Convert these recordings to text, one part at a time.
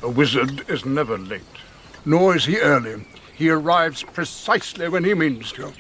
A wizard is never late, nor is he early. He arrives precisely when he means to.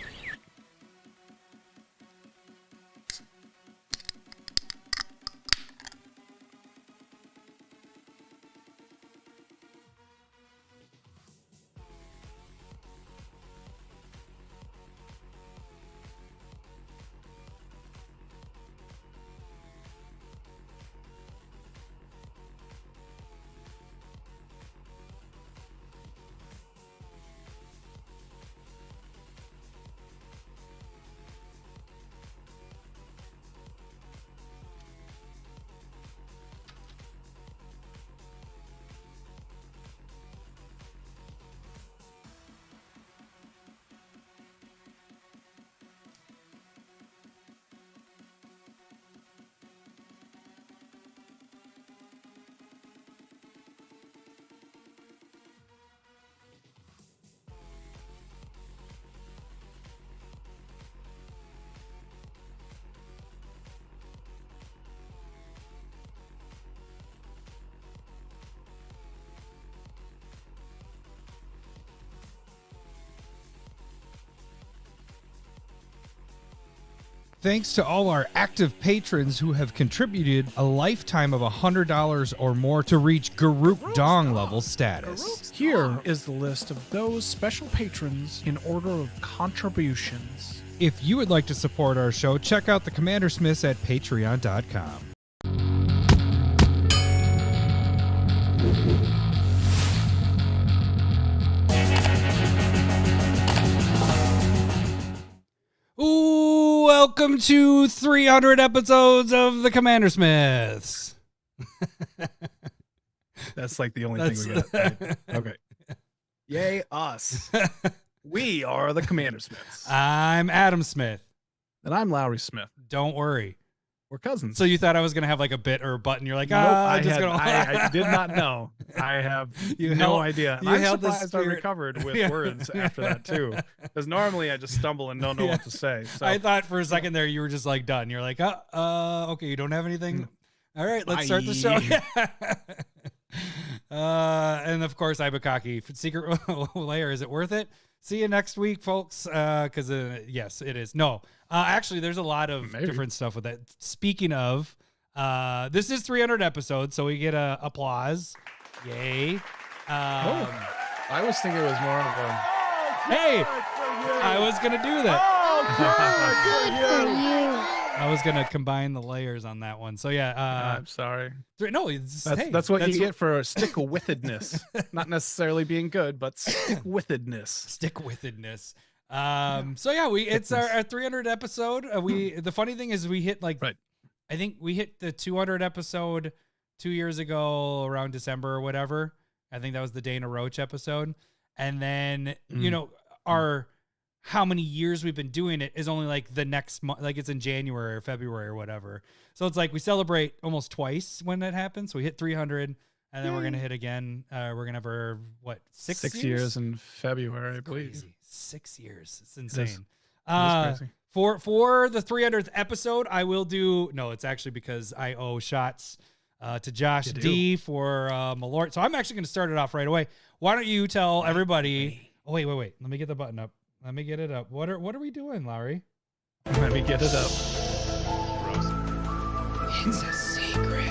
Thanks to all our active patrons who have contributed a lifetime of $100 or more to reach Garuk Dong level status. Here is the list of those special patrons in order of contributions. If you would like to support our show, check out the Commander Smiths at patreon.com. Ooh, welcome to 300 episodes of the Commander Smiths. That's like the only thing we got. Right? Okay. Yay, us. We are the Commander Smiths. I'm Adam Smith. And I'm Lowry Smith. Don't worry. We're cousins. So you thought I was going to have like a bit or a button. You're like, nope, I did not know. I have no idea. And I'm surprised I recovered with words after that too. Because normally I just stumble and don't know what to say. So. I thought for a second there you were just like done. You're like, okay, you don't have anything. All right, let's start the show. And of course, Ibukaki, Secret Lair. Is it worth it? See you next week, folks. Because yes, it is. No, actually, there's a lot of different stuff with that. Speaking of, this is 300 episodes, so we get applause. Yay! I was thinking it was more of a. Hey, I was gonna do that. Good for you. I was gonna combine the layers on that one. So yeah, I'm sorry. No, that's what you get for stick-withedness. Not necessarily being good, but stick-withedness. Stick-withedness. So yeah, it's our 300 episode. The funny thing is we hit I think we hit the 200 episode 2 years ago around December or whatever. I think that was the Dana Roach episode. And then, how many years we've been doing it is only like the next month, like it's in January or February or whatever. So it's like we celebrate almost twice when that happens. So we hit 300 and then we're going to hit again. We're going to have our, six years in February, I believe. Crazy. 6 years. It's insane. It is crazy. For the 300th episode, I will do, no, it's actually because I owe shots to Josh D for Malort. So I'm actually going to start it off right away. Why don't you tell everybody, wait. Let me get the button up. Let me get it up. What are we doing, Larry? Let me get it up. It's a secret.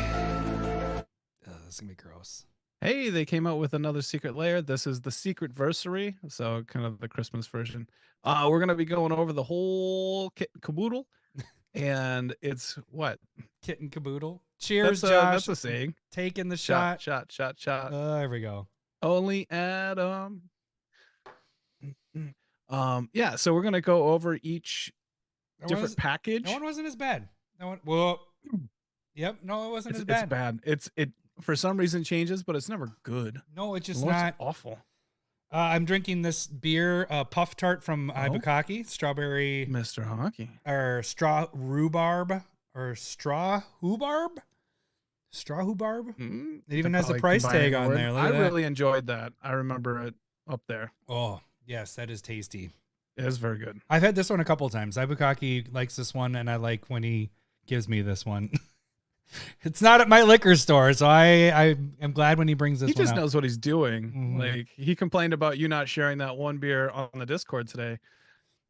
This is gonna be gross. Hey, they came out with another Secret Lair. This is the Secretversary, so kind of the Christmas version. We're gonna be going over the whole kit and caboodle, and it's what? Kit and caboodle. Cheers, Josh. That's a saying. Taking the shot. Shot. There we go. Only Adam. Yeah, so we're gonna go over each different package. No one wasn't as bad. Yep, no, it wasn't as bad. It's bad. It for some reason changes, but it's never good. No, it's just not awful. I'm drinking this beer, Puff Tart from Ibukaki, strawberry, Mr. Hockey, or straw rhubarb, or straw hubarb. It even has a price tag on there. I really enjoyed that. I remember it up there. Oh. Yes, that is tasty. It is very good. I've had this one a couple of times. Ibukaki likes this one, and I like when he gives me this one. It's not at my liquor store, so I am glad when he brings this. He just one out. knows what he's doing. Mhm. Like he complained about you not sharing that one beer on the Discord today,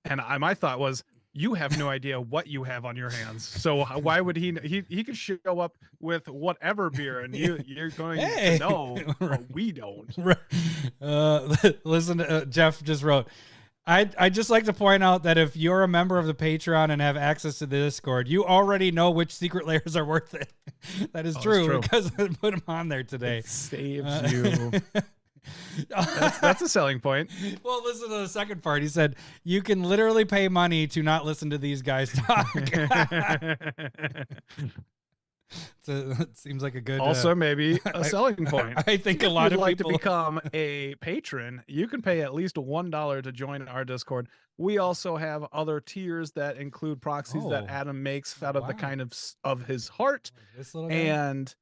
and my thought was, you have no idea what you have on your hands. So why would he could show up with whatever beer, and you're going to know what we don't. Listen, Jeff just wrote. I'd just like to point out that if you're a member of the Patreon and have access to the Discord, you already know which secret layers are worth it. That is true because I put them on there today. It saves you. That's a selling point. Well, listen to the second part. He said, you can literally pay money to not listen to these guys talk. It seems like a good also maybe a selling point. I think a lot of like people to become a patron. You can pay at least $1 to join our Discord. We also have other tiers that include proxies that Adam makes out of the kind of his heart. This little guy? And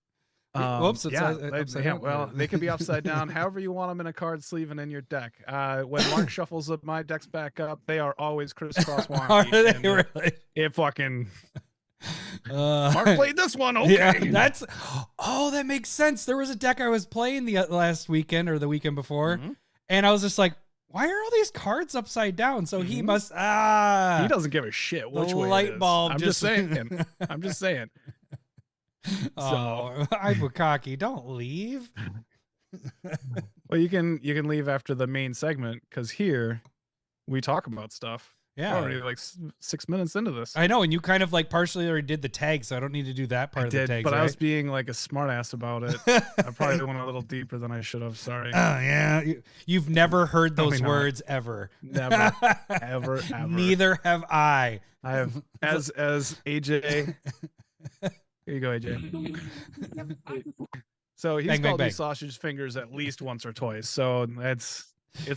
whoops, it's upside down. Well, they can be upside down however you want them in a card sleeve and in your deck. When Mark shuffles up my decks back up, they are always crisscross wonky. Are they really? It fucking Mark played this one. Okay. Yeah, that makes sense. There was a deck I was playing the last weekend or the weekend before, and I was just like, why are all these cards upside down? So he must he doesn't give a shit which way light bulb. I'm just saying. I'm just saying. Oh, I'm cocky. Don't leave. Well, you can leave after the main segment because here we talk about stuff. Yeah, we're already like 6 minutes into this. I know, and you kind of like partially already did the tag, so I don't need to do that part of the tag. But I was being like a smartass about it. I probably went a little deeper than I should have. Sorry. Oh yeah, you've never heard those words ever. Never, ever. Neither have I. I have as AJ. Here you go, AJ. So he's called these sausage fingers at least once or twice. So it's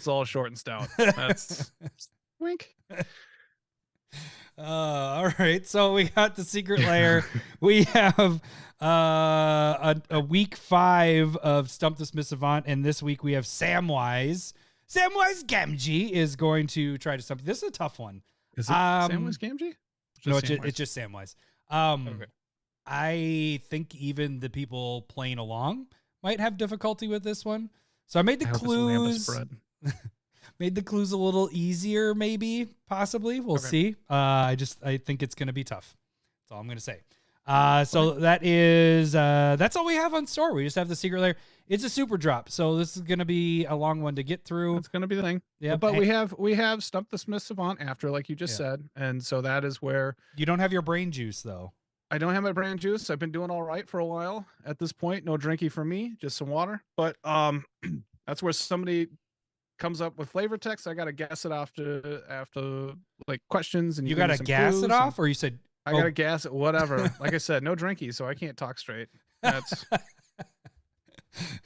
all short and stout. That's wink. All right. So we got the secret lair. We have a week 5 of Stump the Savant, and this week we have Samwise. Samwise Gamgee is going to try to stump. This is a tough one. Is it Samwise Gamgee? No, it's just Samwise. Okay. I think even the people playing along might have difficulty with this one. So I made the clues. Made the clues a little easier, maybe, possibly. We'll see. I think it's going to be tough. That's all I'm going to say. So that's all we have on store. We just have the secret lair. It's a super drop, so this is going to be a long one to get through. It's going to be the thing. Yeah, but we have Stump the Savant after, like you just said, and so that is where you don't have your brain juice though. I don't have my brain juice. I've been doing all right for a while. At this point, no drinky for me, just some water. But that's where somebody comes up with flavor text. I gotta guess it after like questions, and you gotta gas it off, or you said I gotta gas it. Whatever. Like I said, no drinky, so I can't talk straight. That's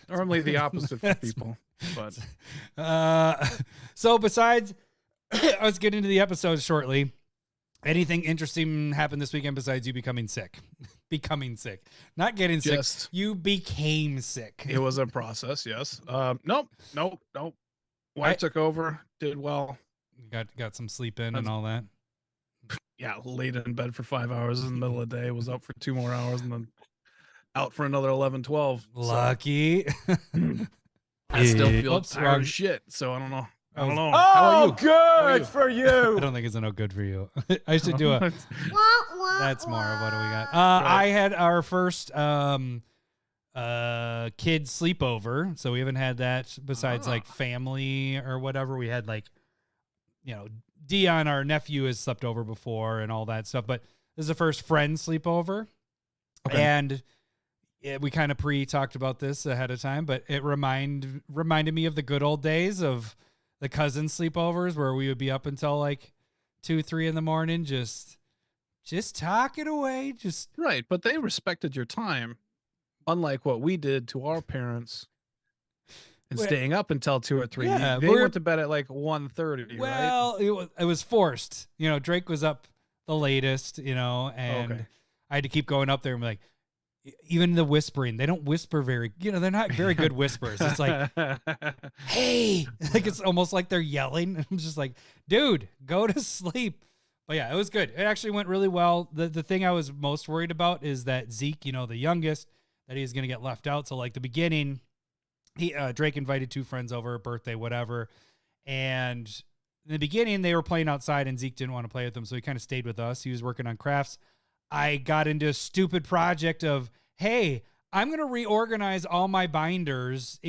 normally the opposite for people. But so besides, I was getting into the episode shortly. Anything interesting happened this weekend besides you becoming sick? Not getting sick. You became sick. It was a process. Yes. Nope. Wife took over. Did well. Got some sleep in and all that. Yeah, laid in bed for 5 hours in the middle of the day. Was up for 2 more hours and then out for another 11, 12. Lucky. So. I still feel tired as shit. So I don't know. I don't know. Oh, good for you. I don't think it's no good for you. I should do a. That's more. What do we got? I had our first kid sleepover, so we haven't had that besides like family or whatever. We had like, Dion, our nephew, has slept over before and all that stuff, but this is the first friend sleepover, and we kind of pre-talked about this ahead of time, but it reminded me of the good old days of the cousin sleepovers where we would be up until like 2-3 in the morning, just talking away, right. But they respected your time, unlike what we did to our parents and staying up until 2 or 3. Yeah, they went to bed at like 1:30. Well, right? it was forced. Drake was up the latest, and I had to keep going up there and be like, even the whispering, they don't whisper very, they're not very good whisperers. It's like, hey, like it's almost like they're yelling. I'm just like, dude, go to sleep. But yeah, it was good. It actually went really well. The thing I was most worried about is that Zeke, the youngest, that he's going to get left out. So like the beginning, Drake invited 2 friends over, birthday, whatever. And in the beginning, they were playing outside and Zeke didn't want to play with them. So he kind of stayed with us. He was working on crafts. I got into a stupid project of, hey, I'm going to reorganize all my binders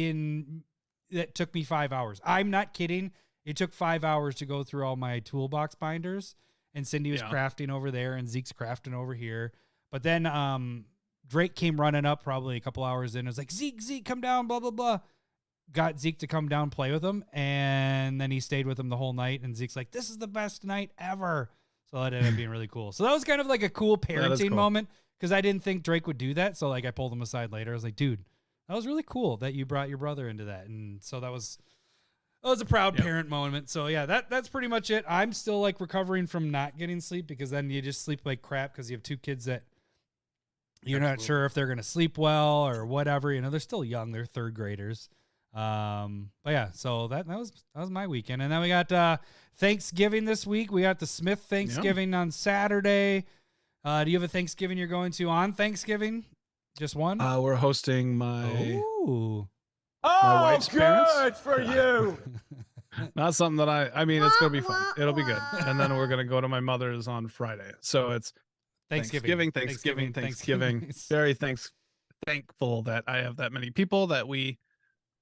that took me 5 hours. I'm not kidding. It took 5 hours to go through all my toolbox binders, and Cindy was crafting over there and Zeke's crafting over here. But then Drake came running up probably a couple hours in. It was like, Zeke, come down, blah, blah, blah. Got Zeke to come down, play with him. And then he stayed with him the whole night. And Zeke's like, this is the best night ever. So that ended up being really cool. So that was kind of like a cool parenting moment, because I didn't think Drake would do that. So like I pulled him aside later. I was like, dude, that was really cool that you brought your brother into that. And so that was a proud parent moment. So yeah, that's pretty much it. I'm still like recovering from not getting sleep, because then you just sleep like crap because you have 2 kids that you're not sure if they're going to sleep well or whatever. They're still young. They're 3rd graders. But yeah, so that was my weekend. And then we got Thanksgiving this week. We got the Smith Thanksgiving on Saturday. Do you have a Thanksgiving you're going to on Thanksgiving? Just one? We're hosting my wife's parents. Good for you. Not something that I mean, it's going to be fun. It'll be good. And then we're going to go to my mother's on Friday. So it's Thanksgiving. Very thankful that I have that many people that we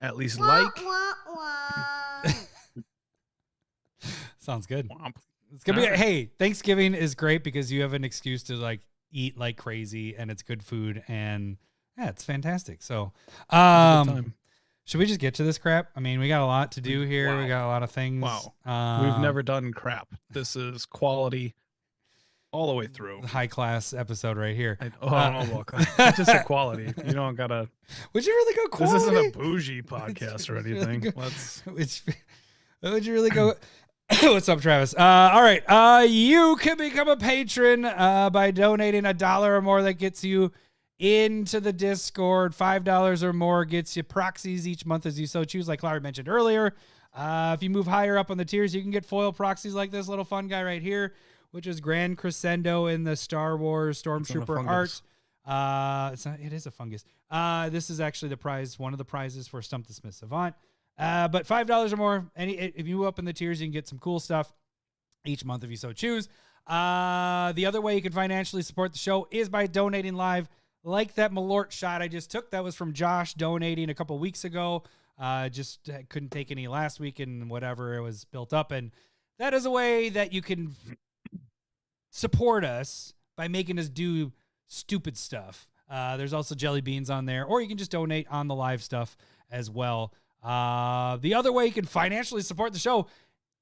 at least like. Sounds good. It's gonna be hey, Thanksgiving is great because you have an excuse to like eat like crazy, and it's good food, and yeah, it's fantastic. So should we just get to this crap? I mean, we got a lot to do here. We got a lot of things. We've never done crap. This is quality all the way through. High class episode right here. It's just a quality. You don't gotta. Would you really go quality? This isn't a bougie podcast or anything. Would you really go? What's up, Travis? All right. You can become a patron by donating $1 or more. That gets you into the Discord. $5 or more gets you proxies each month as you so choose, like Lara mentioned earlier. If you move higher up on the tiers, you can get foil proxies like this little fun guy right here, which is Grand Crescendo in the Star Wars Stormtrooper art. It is a fungus. This is actually the prize, one of the prizes for Stump the Smith Savant. But $5 or more, if you move up in the tiers, you can get some cool stuff each month if you so choose. The other way you can financially support the show is by donating live, like that Malort shot I just took. That was from Josh donating a couple weeks ago. Just couldn't take any last week and whatever, it was built up. And that is a way that you can support us by making us do stupid stuff. There's also jelly beans on there, or you can just donate on the live stuff as well. The other way you can financially support the show,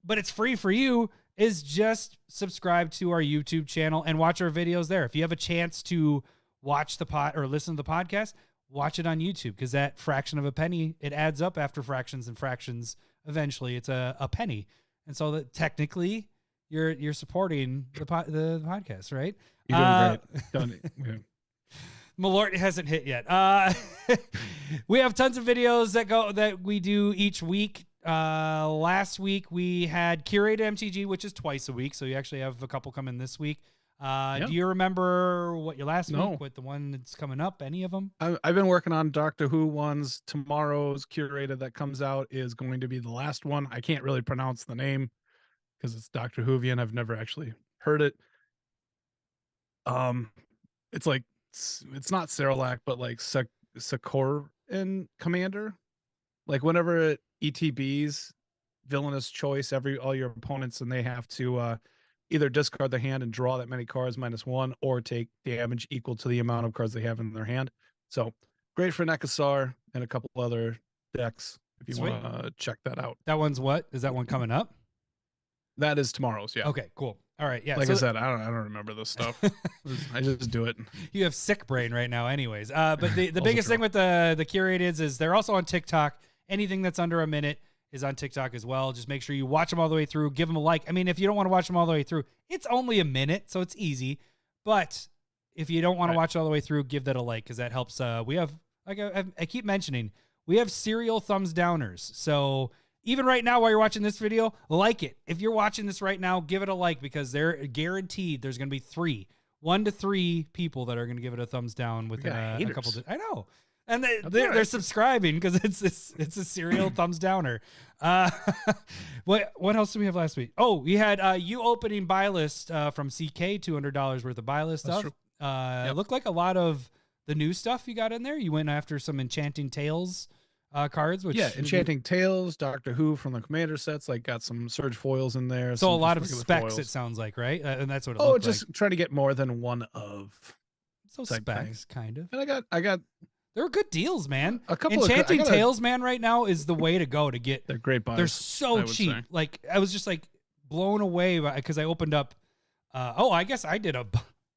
but it's free for you, is just subscribe to our YouTube channel and watch our videos there. If you have a chance to watch the pod or listen to the podcast, watch it on YouTube, because that fraction of a penny, it adds up after fractions and fractions. Eventually it's a penny. And so that technically you're supporting the podcast, right? You're doing great. Malort hasn't hit yet. We have tons of videos that we do each week. Last week we had curated MTG, which is twice a week, so you actually have a couple coming this week. Do you remember what your last week with the one that's coming up? Any of them? I've been working on Doctor Who ones. Tomorrow's curated that comes out is going to be the last one. I can't really pronounce the name because it's Doctor Whovian. I've never actually heard it. It's like, it's not Cerelac, but like Sakor and Commander. Like whenever it ETBs villainous choice, all your opponents, and they have to either discard the hand and draw that many cards -1, or take damage equal to the amount of cards they have in their hand. So great for Nekasar and a couple other decks if you want to check that out. That one's what? Is that one coming up? That is tomorrow's, yeah. Okay, cool. All right, yeah. Like I said, I don't remember this stuff. I just do it. You have sick brain right now, anyways. But the biggest thing with the curateds is they're also on TikTok. Anything that's under a minute is on TikTok as well. Just make sure you watch them all the way through. Give them a like. I mean, if you don't want to watch them all the way through, it's only a minute, so it's easy. But if you don't want to watch all the way through, give that a like, because that helps. We have, like I keep mentioning, we have serial thumbs downers. So even right now while you're watching this video, like it. If you're watching this right now, give it a like because they're guaranteed there's going to be 1 to 3 people that are going to give it a thumbs down within a couple of, I know. And they're subscribing because it's a serial thumbs downer. What else did we have last week? Oh, we had you opening buy list from CK, $200 worth of buy list stuff. It looked like a lot of the new stuff you got in there. You went after some Enchanting Tales cards, which Enchanting Tales, Doctor Who from the Commander sets, like got some Surge foils in there. So a lot of specs, foils. It sounds like, right? And that's what it looked just trying to get more than one of. So specs, kind of. And I got. There are good deals, man. A couple Enchanting Tales, man, right now is the way to go to get. They're great buys. They're so cheap. Say. Like I was just like blown away because I opened up. I guess I did I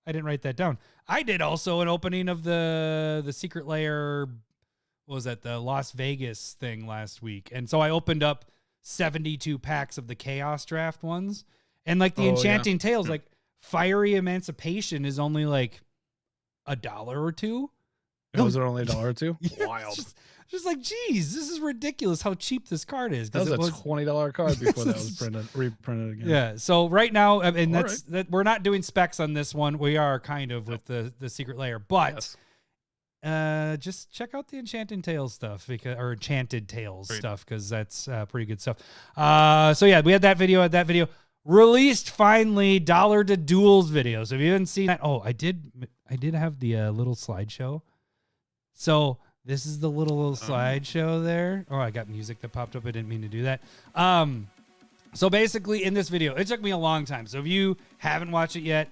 didn't write that down. I did also an opening of the Secret Lair. What was that? The Las Vegas thing last week, and so I opened up 72 packs of the Chaos Draft ones, and like the Enchanting Tales, like Fiery Emancipation is only like $1 or $2. Was it only $1 or $2? Yeah, Wild. Just like, geez, this is ridiculous how cheap this card is. That was a $20 card before that was reprinted again. Yeah. So right now, and that we're not doing specs on this one. We are kind of with the Secret Lair, but just check out the Enchanted Tales stuff or Enchanted Tales stuff because that's pretty good stuff. So yeah, we had that video. Released finally Dollar to Duels video. So if you haven't seen that, I did have the little slideshow. So this is the little slideshow there. Oh, I got music that popped up. I didn't mean to do that. So basically in this video, it took me a long time. So if you haven't watched it yet,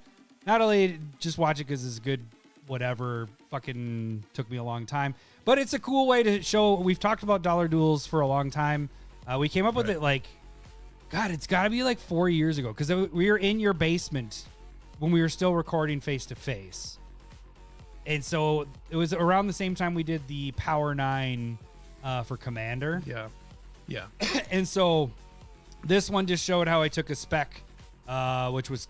not only just watch it because it's good, whatever, fucking took me a long time, but it's a cool way to show. We've talked about Dollar Duels for a long time. We came up with it like, God, it's got to be like 4 years ago because we were in your basement when we were still recording face to face. And so it was around the same time we did the Power 9 for Commander. Yeah. And so this one just showed how I took a spec, which was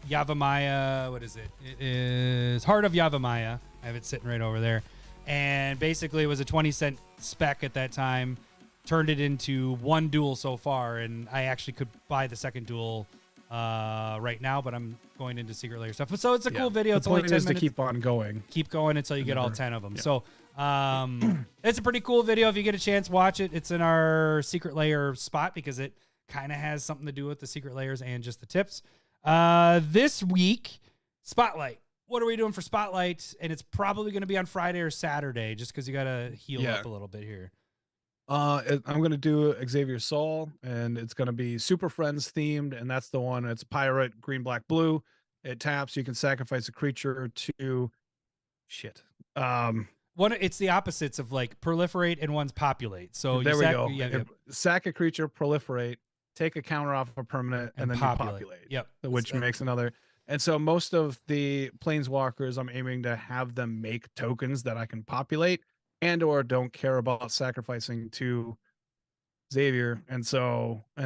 Yavimaya. What is it? It is Heart of Yavimaya. I have it sitting right over there. And basically it was a 20-cent spec at that time. Turned it into one duel so far. And I actually could buy the second duel right now, but I'm going into Secret Lair stuff. So it's a cool video. It's only 10 minutes. To keep on going. Keep going until you get all 10 of them. Yeah. So it's a pretty cool video. If you get a chance, watch it. It's in our Secret Lair spot because it kind of has something to do with the Secret Lairs and just the tips. This week, Spotlight. What are we doing for Spotlight? And it's probably going to be on Friday or Saturday just because you got to heal up a little bit here. I'm going to do Xavier Sol, and it's going to be Super Friends themed, and that's the one. It's pirate, green, black, blue. It taps. You can sacrifice a creature to it's the opposites of like proliferate and one's populate. So there we go. Sack a creature, proliferate, take a counter off a permanent, and then populate. Yep. Which makes another. And so most of the planeswalkers, I'm aiming to have them make tokens that I can populate and or don't care about sacrificing to Xavier. And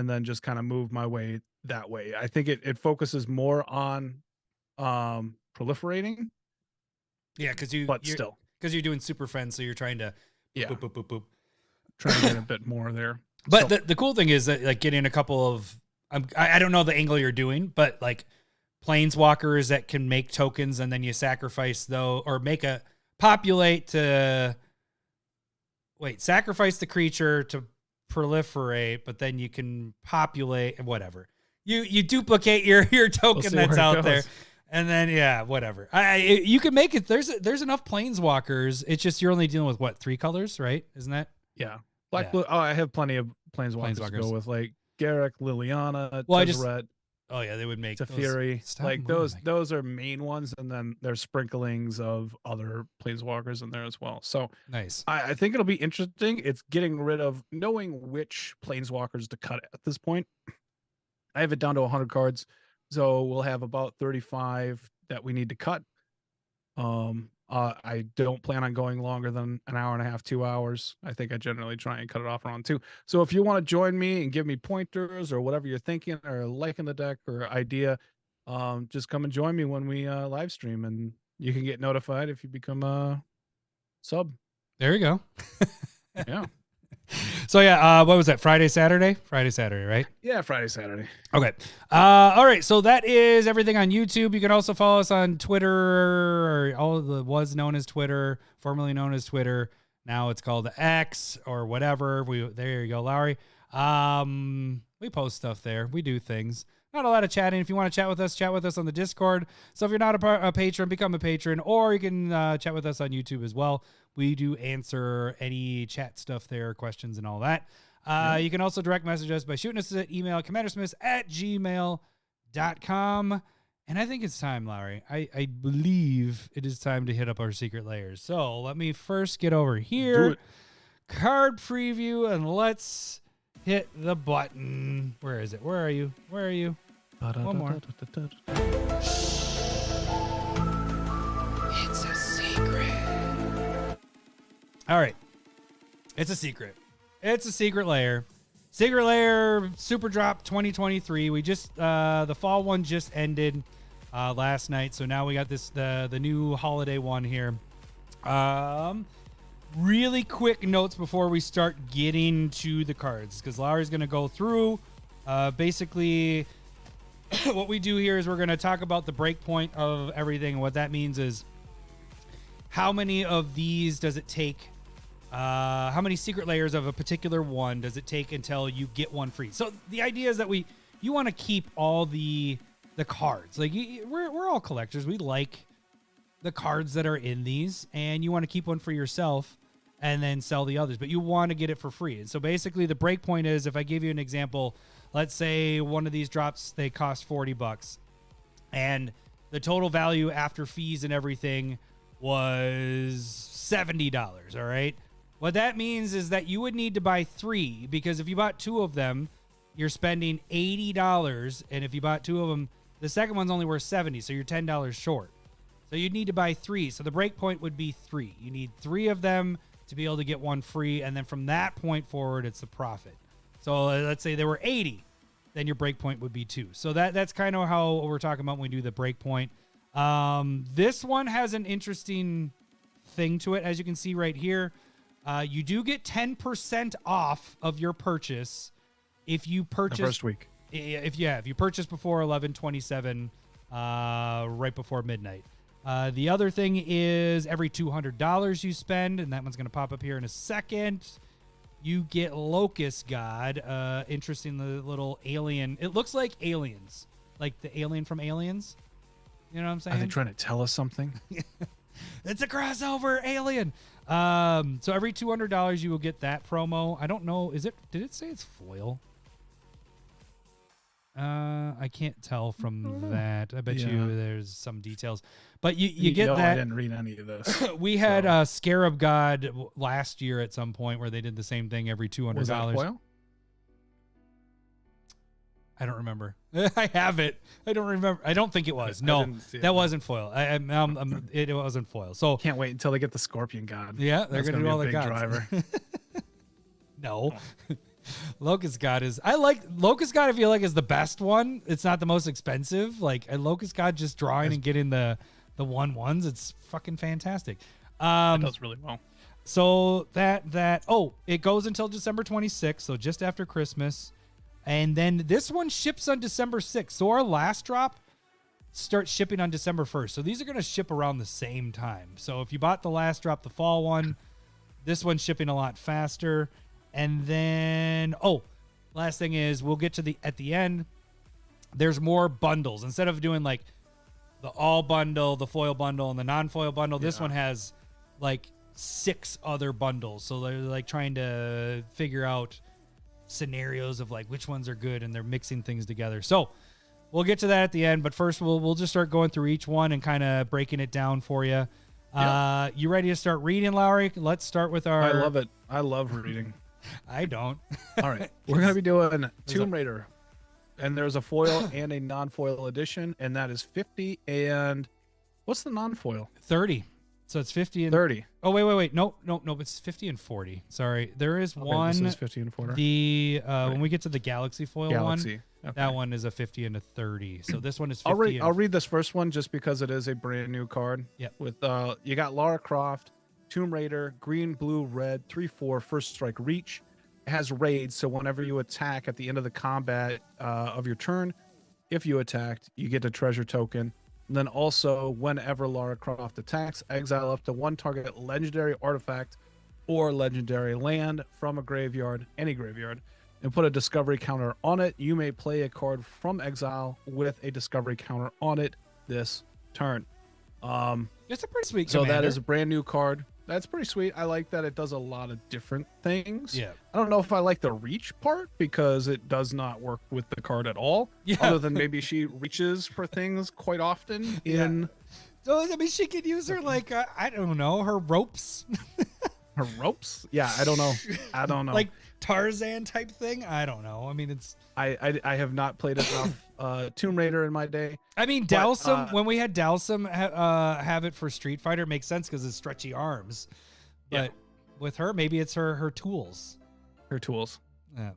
then just kind of move my way that way. I think it focuses more on proliferating. Yeah, because you're doing Super Friends, so you're trying to boop, boop, boop, boop. Trying to get a bit more there. But the cool thing is that like getting a couple of I don't know the angle you're doing, but like planeswalkers that can make tokens and then you sacrifice or make a populate to sacrifice the creature to proliferate, but then you can populate and whatever. You duplicate your token that's out there. And then whatever. You can make it. There's enough planeswalkers. It's just you're only dealing with 3 colors, right? Isn't that? Yeah. Black, blue. Oh, I have plenty of planeswalkers to go with, like Garruk, Liliana, Tezzeret. Oh yeah, they would make Teferi. Like those are main ones, and then there's sprinklings of other planeswalkers in there as well. So nice. I think it'll be interesting. It's getting rid of knowing which planeswalkers to cut at this point. I have it down to 100 cards, so we'll have about 35 that we need to cut. I don't plan on going longer than an hour and a half, 2 hours. I think I generally try and cut it off around 2. So if you want to join me and give me pointers or whatever you're thinking or liking the deck or idea, just come and join me when we live stream, and you can get notified if you become a sub. There you go. Yeah. So yeah, what was that? Friday, Saturday, right? Yeah, Friday, Saturday. Okay. All right. So that is everything on YouTube. You can also follow us on Twitter, or all of the was known as Twitter, formerly known as Twitter. Now it's called X or whatever. There you go, Lowry. We post stuff there. We do things. Not a lot of chatting. If you want to chat with us on the Discord. So if you're not a patron, become a patron, or you can chat with us on YouTube as well. We do answer any chat stuff there, questions and all that. You can also direct message us by shooting us an email, commandersmiths@gmail.com. And I think it's time, Larry. I believe it is time to hit up our secret layers. So let me first get over here. Do it. Card preview, and let's hit the button. Where is it? Where are you? One more. It's a secret. All right. It's a secret. It's a secret layer. Secret Lair Superdrop 2023. We just the fall one just ended last night, so now we got the new holiday one here. Really quick notes before we start getting to the cards, because Larry's going to go through basically what we do here is we're going to talk about the breakpoint of everything. What that means is how many of these does it take, how many secret layers of a particular one does it take until you get one free. So the idea is that you want to keep all the cards. Like we're all collectors. We like the cards that are in these, and you want to keep one for yourself and then sell the others, but you want to get it for free. And so basically the break point is, if I give you an example, let's say one of these drops, they cost $40 and the total value after fees and everything was $70. All right. What that means is that you would need to buy 3, because if you bought 2 of them, you're spending $80. And if you bought 2 of them, the second one's only worth $70. So you're $10 short. So you'd need to buy 3. So the break point would be 3. You need 3 of them to be able to get one free, and then from that point forward, it's the profit. So let's say there were 80, then your break point would be 2. So that's kind of how we're talking about when we do the break point. This one has an interesting thing to it, as you can see right here. You do get 10% off of your purchase if you purchase the first week. If you purchase before 11/27, right before midnight. The other thing is every $200 you spend, and that one's going to pop up here in a second, you get Locust God. Interesting, the little alien. It looks like aliens, like the alien from Aliens. You know what I'm saying? Are they trying to tell us something? It's a crossover alien. So every $200 you will get that promo. I don't know. Did it say it's foil? I can't tell from that. I bet you there's some details, but you get that. I didn't read any of this. We had Scarab God last year at some point where they did the same thing every $200. Was that foil? I don't remember. I have it. I don't remember. I don't think it was. No, that wasn't foil. It wasn't foil. So can't wait until they get the Scorpion God. Yeah, they're going to do all the gods. Driver. No. Locust God I like Locust God. I feel like is the best one. It's not the most expensive. Like Locust God, just drawing and getting the 1/1s. It's fucking fantastic. It does really well. So it goes until December 26th. So just after Christmas. And then this one ships on December 6th. So our last drop starts shipping on December 1st. So these are going to ship around the same time. So if you bought the last drop, the fall one, this one's shipping a lot faster. And then, last thing is we'll get to at the end, there's more bundles. Instead of doing like the all bundle, the foil bundle, and the non-foil bundle, this one has like 6 other bundles. So they're like trying to figure out scenarios of like which ones are good, and they're mixing things together. So we'll get to that at the end, but first we'll just start going through each one and kind of breaking it down for you. You ready to start reading, Lowry? Let's start with our... I love it. I love reading. I don't. All right. We're going to be doing Tomb Raider. And there's a foil and a non-foil edition, and that is 50 and... What's the non-foil? 30. So it's 50 and... 30. Oh, wait. No. It's 50 and 40. Sorry. There is one... This is 50 and 40. When we get to the Galaxy foil one, okay. That one is a 50 and a 30. So this one is 50 I'll read this first one just because it is a brand new card. Yep. With you got Lara Croft, Tomb Raider, green, blue, red, 3/4, first strike reach. has raid, so whenever you attack at the end of the combat of your turn, if you attacked, you get a treasure token. And then also, whenever Lara Croft attacks, exile up to one target legendary artifact or legendary land from a graveyard, any graveyard, and put a discovery counter on it. You may play a card from exile with a discovery counter on it this turn. It's a pretty sweet so commander. That is a brand new card. That's pretty sweet. I like that it does a lot of different things. Yeah. I don't know if I like the reach part because it does not work with the card at all. Yeah. Other than maybe she reaches for things quite often in So, I mean, she could use her, like, I don't know, her ropes. her ropes. Yeah, I don't know. I don't know. Like Tarzan type thing. I don't know. I mean, it's. I have not played enough Tomb Raider in my day. I mean, Dalsum, when we had Dalsum have it for Street Fighter, makes sense because it's stretchy arms. But with her, maybe it's her tools. Her tools. Yeah.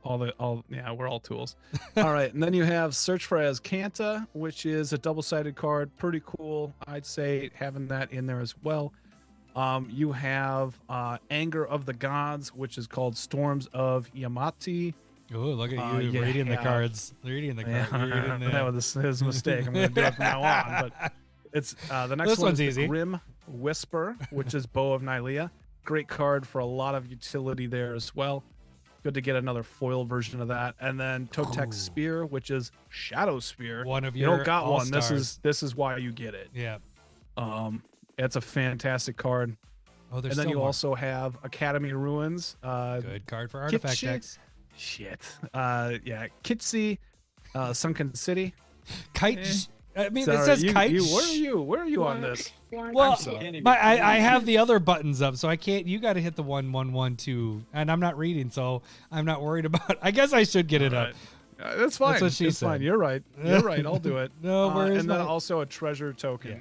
We're all tools. All right, and then you have Search for Azcanta, which is a double-sided card. Pretty cool, I'd say, having that in there as well. You have Anger of the Gods, which is called Storms of Yamati. Oh, look at you reading the cards. Reading the cards. That was a mistake. I'm going to do it from now on. But it's the next one is easy. Grim Whisper, which is Bow of Nylea. Great card for a lot of utility there as well. Good to get another foil version of that. And then Totek's Spear, which is Shadow Spear. One of you your don't got all-stars. one. This is why you get it. Yeah. It's a fantastic card. Oh, there's and then still you more. also have Academy Ruins. Good card for artifact decks. Kitsi, Sunken City. Kite. I mean, Sorry, it says kite. Where are you on this? Well, I have the other buttons up, so I can't. You got to hit the 1, 1, 1, 2, and I'm not reading, so I'm not worried about. I guess I should get it up. That's fine. That's what she it's said. fine. You're right. You're right. I'll do it. No worries. And then also a treasure token. Yeah.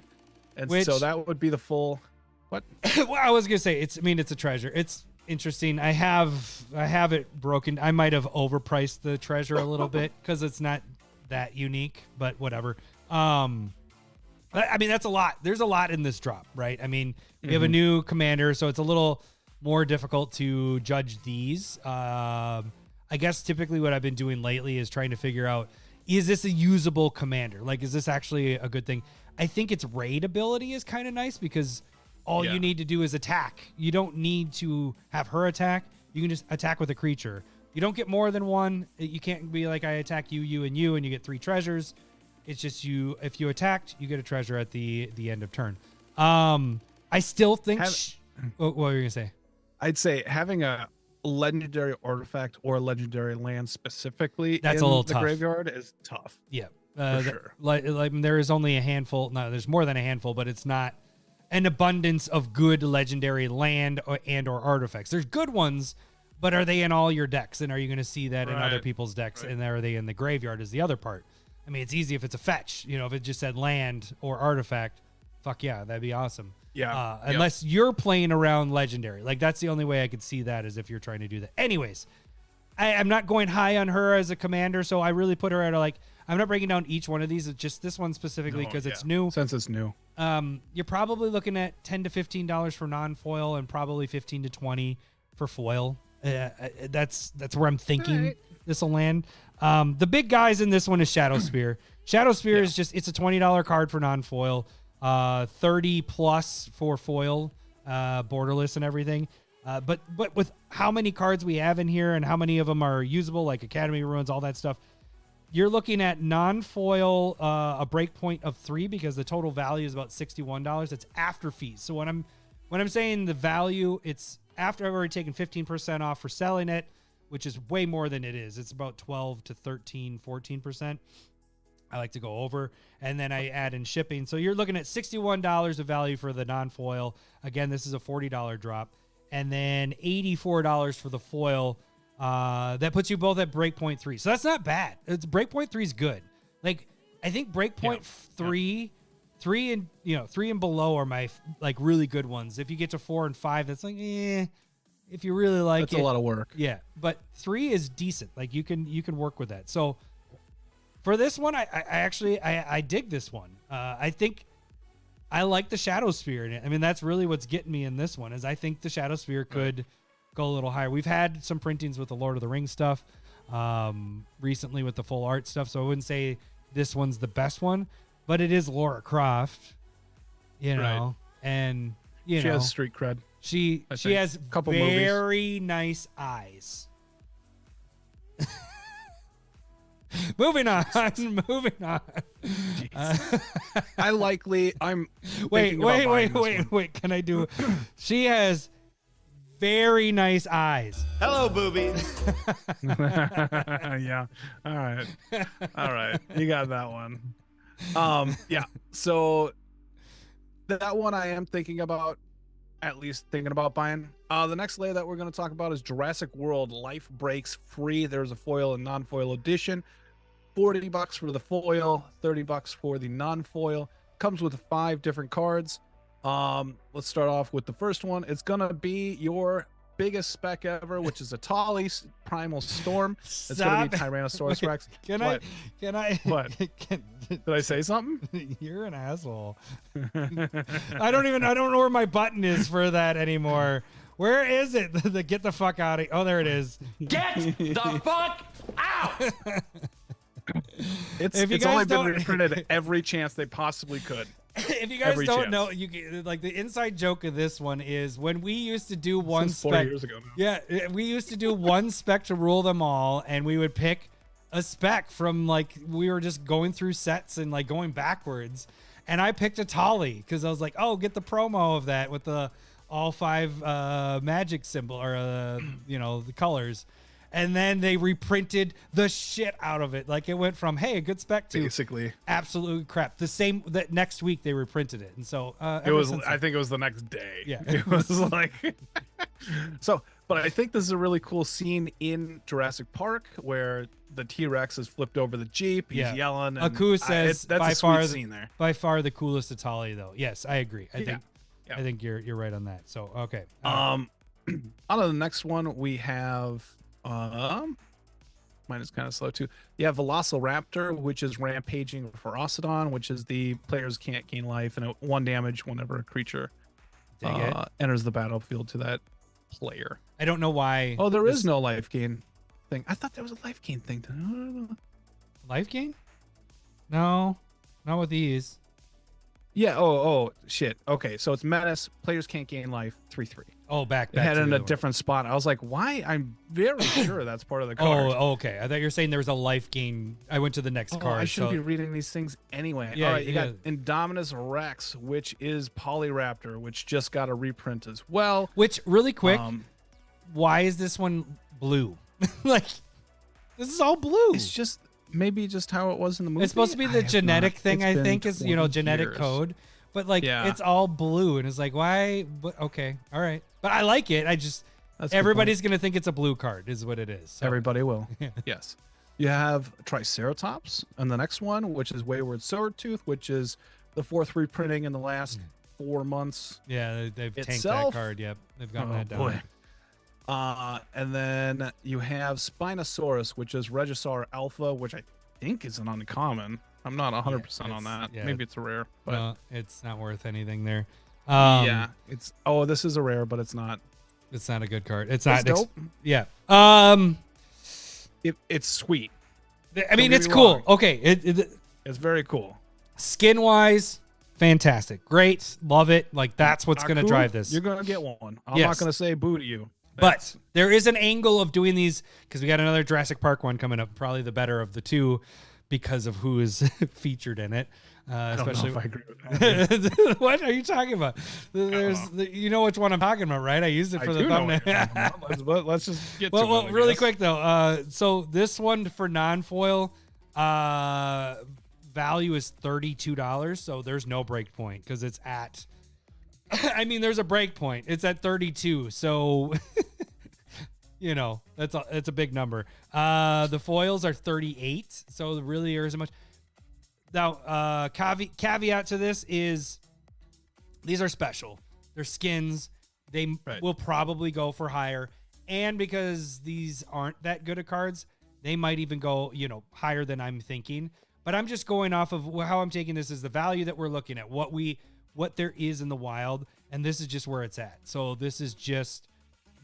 And so that would be the full. What? Well, I was gonna say it's a treasure. It's interesting. I have it broken. I might have overpriced the treasure a little bit because it's not that unique, but whatever. I mean, that's a lot. There's a lot in this drop, right? I mean, we have a new commander, so it's a little more difficult to judge these. I guess typically what I've been doing lately is trying to figure out, is this a usable commander? Like, is this actually a good thing? I think its raid ability is kind of nice because all you need to do is attack. You don't need to have her attack. You can just attack with a creature. You don't get more than one. You can't be like, I attack you, and you get 3 treasures. It's just you. If you attacked, you get a treasure at the end of turn. I still think. What were you gonna say? I'd say having a legendary artifact or a legendary land specifically That's in a little the tough. graveyard is tough. Yeah, for sure. Like there is only a handful. No, there's more than a handful, but it's not an abundance of good legendary land or artifacts. There's good ones, but are they in all your decks? And are you going to see that in other people's decks? And are they in the graveyard is the other part. I mean, it's easy if it's a fetch. You know, if it just said land or artifact, fuck yeah, that'd be awesome. Yeah. Unless you're playing around legendary. Like, that's the only way I could see that is if you're trying to do that. Anyways, I'm not going high on her as a commander, so I really put her at I'm not breaking down each one of these. It's just this one specifically because it's new. Since it's new. You're probably looking at $10 to $15 for non-foil and probably $15 to $20 for foil. That's where I'm thinking this will land. The big guys in this one is Shadow Spear. Shadow Spear is it's a $20 card for non-foil, 30 plus for foil, borderless and everything. But with how many cards we have in here and how many of them are usable, like Academy Ruins, all that stuff, you're looking at non-foil, a breakpoint of 3 because the total value is about $61. It's after fees. So when I'm saying the value, it's after I've already taken 15% off for selling it, which is way more than it is. It's about 12 to 13, 14%. I like to go over, and then I add in shipping. So you're looking at $61 of value for the non-foil. Again, this is a $40 drop. And then $84 for the foil. That puts you both at breakpoint 3. So that's not bad. It's breakpoint 3 is good. Like, I think breakpoint 3 and 3 and below are my really good ones. If you get to 4 and 5, that's like, if you really like it. That's a lot of work. Yeah. But 3 is decent. Like, you can work with that. So for this one, I actually dig this one. I think I like the Shadow Spear in it. I mean, that's really what's getting me in this one is I think the Shadow Spear could go a little higher. We've had some printings with the Lord of the Rings stuff recently with the full art stuff, so I wouldn't say this one's the best one, but it is Lara Croft, you know, and she has street cred. She has couple very nice eyes. Moving on. Moving on. Wait. Can I do? She has very nice eyes. Hello, boobies. Yeah. All right. You got that one. Yeah. So that one I am thinking about, at least thinking about buying. The next layer that we're going to talk about is Jurassic World Life Breaks Free. There's a foil and non-foil edition. $40 for the foil, $30 for the non-foil. Comes with 5 different cards. Let's start off with the first one. It's gonna be your biggest spec ever, which is a Tolly Primal Storm. It's gonna be Tyrannosaurus Rex. Can I? What? Did I say something? You're an asshole. I don't know where my button is for that anymore. Where is it? Get the fuck out of here. Oh, there it is. Get the fuck out! It's only been reprinted every chance they possibly could. If you guys don't know, like the inside joke of this one is when we used to do one spec 4 years ago now. Yeah, we used to do one spec to rule them all, and we would pick a spec from like we were just going through sets and like going backwards. And I picked a Tolly because I was like, oh, get the promo of that with the all 5 magic symbol or the colors. And then they reprinted the shit out of it. Like it went from, hey, a good spec to basically absolute crap. The same that next week they reprinted it. And so it was, I think it was the next day. Yeah. It was like, so, but I think this is a really cool scene in Jurassic Park where the T-Rex is flipped over the Jeep. He's yelling. And Aku says that's by a sweet scene there. By far the coolest Atali though. Yes, I agree. I think you're right on that. So, okay. On to the next one, we have, mine is kind of slow too. You have Velociraptor, which is rampaging Ferocidon, which is the players can't gain life and 1 damage whenever a creature enters the battlefield to that player. I don't know why. Oh, there is no life gain thing. I thought there was a life gain thing. Life gain? No, not with these. Yeah. Oh, shit. Okay, so it's menace. Players can't gain life. 3/3. Oh, back. It had it in a different spot. I was like, why? I'm very sure that's part of the card. Oh, okay. I thought you were saying there was a life gain. I went to the next card. I shouldn't be reading these things anyway. Yeah, all right, you got Indominus Rex, which is Polyraptor, which just got a reprint as well. Which, really quick, why is this one blue? Like, this is all blue. It's just maybe just how it was in the movie. It's supposed to be the genetic thing, I think, is, genetic code. But, like, it's all blue. And it's like, why? But, okay. All right. But I like it. I just, everybody's going to think it's a blue card is what it is. So. Everybody will. Yes. You have Triceratops and the next one, which is Wayward Swordtooth, which is the 4th reprinting in the last 4 months. Yeah, they've tanked that card. Yep. They've gotten that down. Boy. And then you have Spinosaurus, which is Regisaur Alpha, which I think is an uncommon. I'm not 100% on that. Yeah, maybe it's a rare, but no, it's not worth anything there. It's this is a rare, but it's not. It's not a good card. It's not dope. Yeah. It's sweet. I mean, it's cool. Wrong. Okay. It's very cool. Skin wise, fantastic, great, love it. Like that's what's going to drive this. You're going to get one. I'm not going to say boo to you. But there is an angle of doing these because we got another Jurassic Park one coming up, probably the better of the two because of who is featured in it. Especially, I don't know if I agree with that. What are you talking about? You know which one I'm talking about, right? I used it for the thumbnail. Let's just get to it. Well, really quick though. So this one for non-foil value is $32. So there's no break point because it's at. I mean, there's a break point. It's at 32. So, it's a big number. The foils are 38. So there really isn't much. Now, caveat to this is these are special. They're skins. They will probably go for higher. And because these aren't that good of cards, they might even go, higher than I'm thinking. But I'm just going off of how I'm taking this is the value that we're looking at, what there is in the wild, and this is just where it's at. So this is just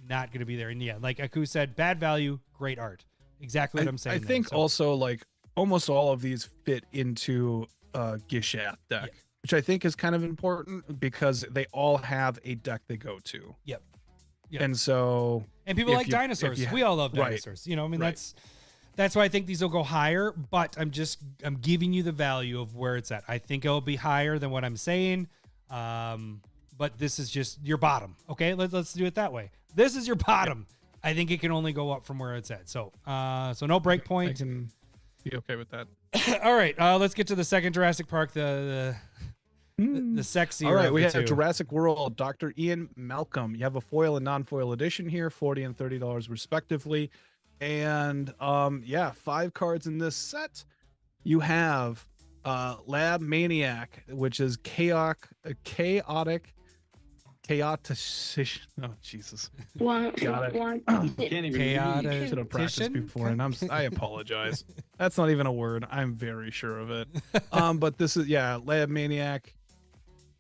not going to be there. And yeah, like Aku said, bad value, great art. Exactly what I'm saying. I think also like almost all of these fit into a Gishath deck, which I think is kind of important because they all have a deck they go to. Yep. And so, and people like dinosaurs. We all love dinosaurs. You know, I mean, that's why I think these will go higher, but I'm giving you the value of where it's at. I think it'll be higher than what I'm saying. But this is just your bottom. Okay. Let's do it that way. This is your bottom. I think it can only go up from where it's at. So no break point. I can be okay with that. All right. Let's get to the second Jurassic Park, the sexy. All right, we have Jurassic World, Dr. Ian Malcolm. You have a foil and non-foil edition here, $40 and $30 respectively. And 5 cards in this set. You have Lab Maniac, which is chaotic. Oh Jesus! Got it. Chaotic. Should have practiced before, and I apologize. That's not even a word. I'm very sure of it. But this is Lab Maniac.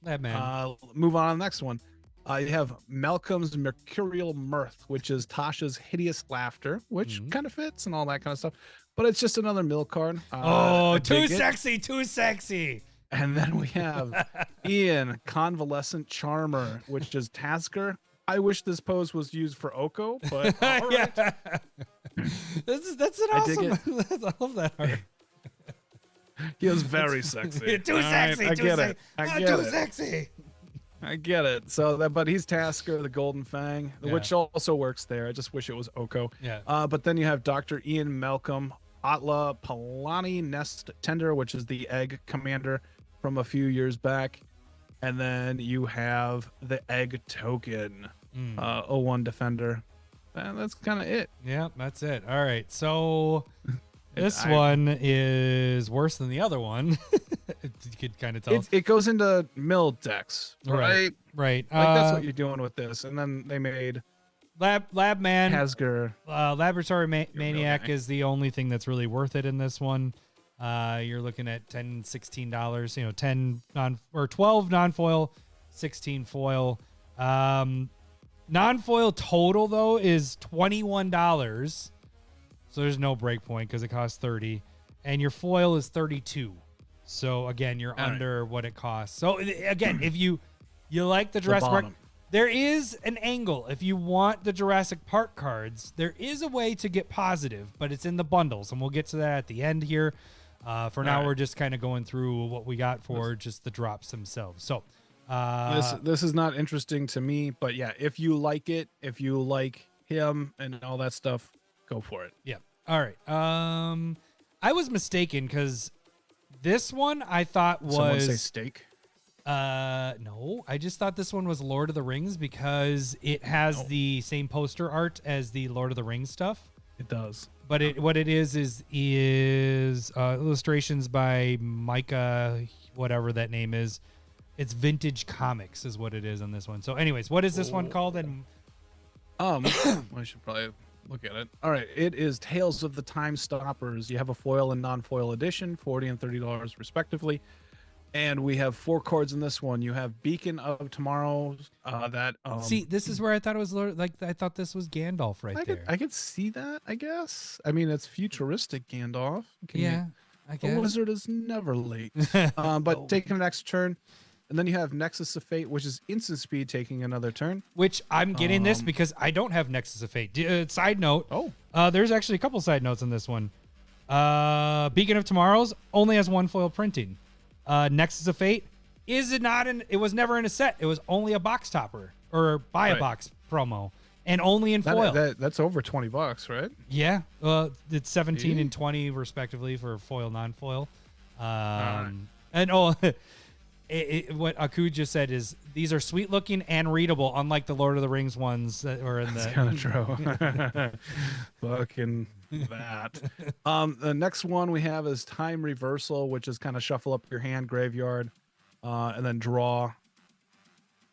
Lab Man. Move on to the next one. You have Malcolm's Mercurial Mirth, which is Tasha's Hideous Laughter, which kind of fits and all that kind of stuff. But it's just another mill card. Too sexy. And then we have Ian, Convalescent Charmer, which is Tasker. I wish this pose was used for Oko, but all right. That's an awesome. I love that art. He was very sexy. Too sexy. I get it. Too sexy. I get it. So but he's Tasker, the Golden Fang, which also works there. I just wish it was Oko. Yeah. But then you have Dr. Ian Malcolm, Atla Palani Nest Tender, which is the Egg Commander from a few years back. And then you have the Egg Token, 01 Defender. And that's kind of it. Yeah, that's it. All right. So this one is worse than the other one. You could kind of tell. It goes into mill decks, right? Right. Like that's what you're doing with this. And then they made Lab Man. Hasger. Laboratory Maniac is the only thing that's really worth it in this one. You're looking at $10, $16, 10 or 12 non-foil, 16 foil. Non-foil total though is $21. So there's no break point because it costs 30, and your foil is 32. So again, you're under what it costs. So again, if you like the Jurassic Park, there is an angle. If you want the Jurassic Park cards, there is a way to get positive, but it's in the bundles, and we'll get to that at the end here. For now, we're just kind of going through what we got for just the drops themselves. So this is not interesting to me, but yeah, if you like it, if you like him and all that stuff, go for it. Yeah. All right. I was mistaken because this one I thought was. Someone say steak. No, I just thought this one was Lord of the Rings because it has the same poster art as the Lord of the Rings stuff. It does. But what it is illustrations by Micah, whatever that name is. It's Vintage Comics is what it is on this one. So anyways, what is this one called? And I should probably look at it. All right, it is Tales of the Time Stoppers. You have a foil and non-foil edition, $40 and $30 respectively. And we have 4 cards in this one. You have Beacon of Tomorrow. See, this is where I thought it was I thought this was Gandalf there. I could see that, I guess. I mean, it's futuristic Gandalf. I guess. A wizard is never late. But taking an extra turn. And then you have Nexus of Fate, which is instant speed, taking another turn. Which I'm getting this because I don't have Nexus of Fate. Side note. There's actually a couple side notes on this one. Beacon of Tomorrow's only has 1 foil printing. Nexus of Fate it was never in a set. It was only a box topper or buy a box promo and only in foil. That's over $20, right? Yeah. It's 17 and 20 respectively for foil, non-foil. And what Aku just said is these are sweet looking and readable, unlike the Lord of the Rings ones that were in That's kind of true. Fucking that. The next one we have is Time Reversal, which is kind of shuffle up your hand, graveyard, and then draw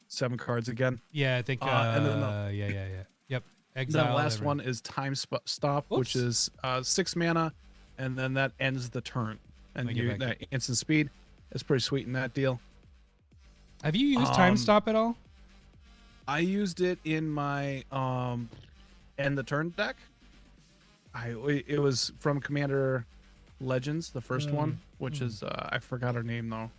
7 cards again. Yeah, I think. Yep. Exile. The last one is Time Stop, which is 6 mana, and then that ends the turn, and that instant speed. It's pretty sweet in that deal. Have you used Time Stop at all? I used it in my end the turn deck. It was from Commander Legends, the first one, which is I forgot her name though.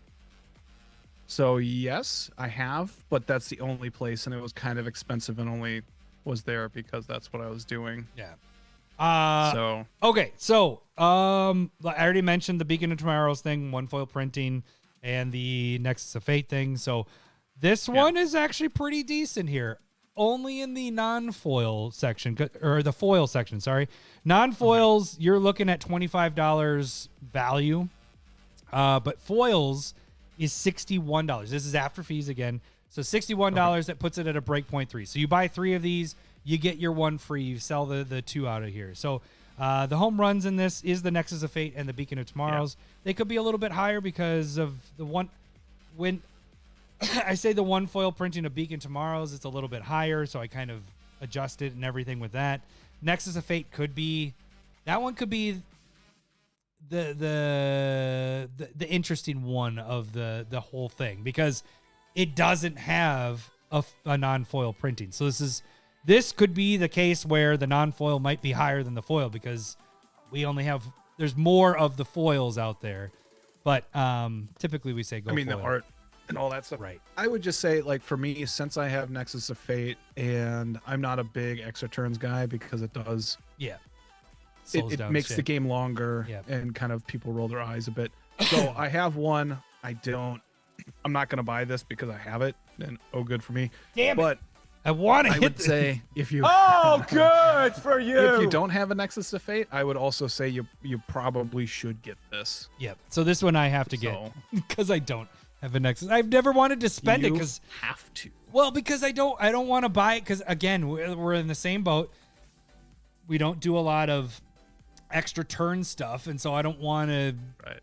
So yes, I have, but that's the only place, and it was kind of expensive and only was there because that's what I was doing. Yeah. Okay, so I already mentioned the Beacon of Tomorrow's thing, one foil printing, and the Nexus of Fate thing. So this one is actually pretty decent here. Only in the non-foil section, or the foil section, sorry. Non-foils, you're looking at $25 value. But foils is $61. This is after fees again. So $61, that puts it at a breakpoint 3. So you buy 3 of these, you get your 1 free. You sell the 2 out of here. So the home runs in this is the Nexus of Fate and the Beacon of Tomorrows. They could be a little bit higher because of the one... When I say the one foil printing of Beacon Tomorrows, it's a little bit higher, so I kind of adjusted and everything with that. Nexus of Fate could be... That one could be the interesting one of the whole thing because it doesn't have a non-foil printing. So this could be the case where the non-foil might be higher than the foil because we only have there's more of the foils out there. But typically we say go foil. The art and all that stuff. Right. I would just say, like, for me, since I have Nexus of Fate and I'm not a big extra turns guy because it does it makes the game longer and kind of people roll their eyes a bit. So I have one. I'm not going to buy this because I have it, and good for me. Damn but it. I want to hit would say if you Good for you. If you don't have a Nexus of Fate, I would also say you probably should get this. Yep. So this one I have to get because I don't have a Nexus. I've never wanted to spend it because have to. Well, because I don't want to buy it because again we're in the same boat. We don't do a lot of extra turn stuff, and so I don't want to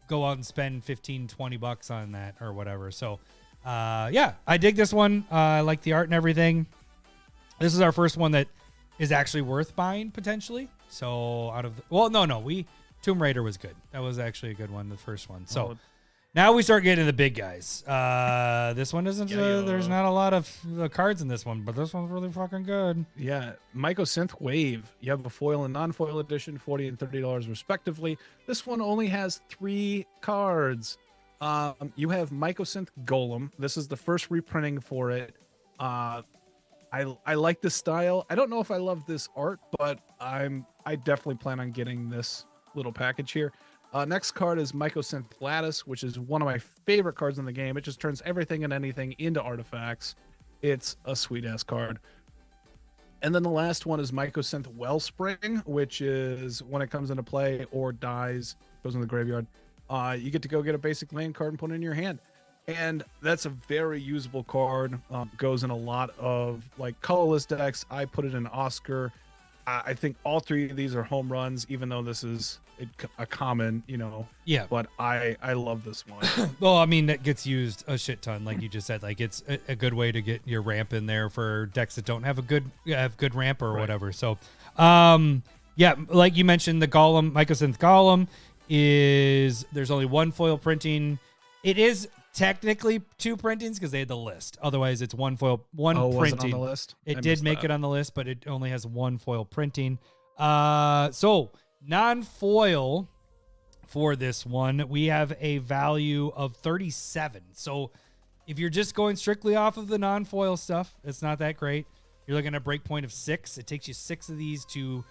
go out and spend $15-20 on that or whatever. So I dig this one. I like the art and everything. This is our first one that is actually worth buying potentially. So Tomb Raider was good. That was actually a good one, the first one. So now we start getting to the big guys. This one isn't. There's not a lot of cards in this one, but this one's really fucking good. Yeah, Mycosynthwave. You have a foil and non-foil edition, $40 and $30 respectively. This one only has 3 cards. You have Mycosynth Golem. This is the first reprinting for it. I like this style. I don't know if I love this art, but I definitely plan on getting this little package here. Next card is Mycosynth Lattice, which is one of my favorite cards in the game. It just turns everything and anything into artifacts. It's a sweet ass card. And then the last one is Mycosynth Wellspring, which is when it comes into play or dies, goes in the graveyard. You get to go get a basic land card and put it in your hand. And that's a very usable card. Goes in a lot of like colorless decks. I put it in Oscar. I think all 3 of these are home runs, even though this is a common, Yeah. But I love this one. Well, I mean, that gets used a shit ton, like you just said. Like it's a good way to get your ramp in there for decks that don't have a good ramp or whatever. So, like you mentioned, the Golem, Mycosynth Golem there's only 1 foil printing. It is technically 2 printings because they had the list. Otherwise, it's 1 foil, 1 printing. Was it on the list? It did make it on the list, but it only has 1 foil printing. So non-foil for this one, we have a value of 37. So if you're just going strictly off of the non-foil stuff, it's not that great. You're looking at a breakpoint of 6. It takes you 6 of these to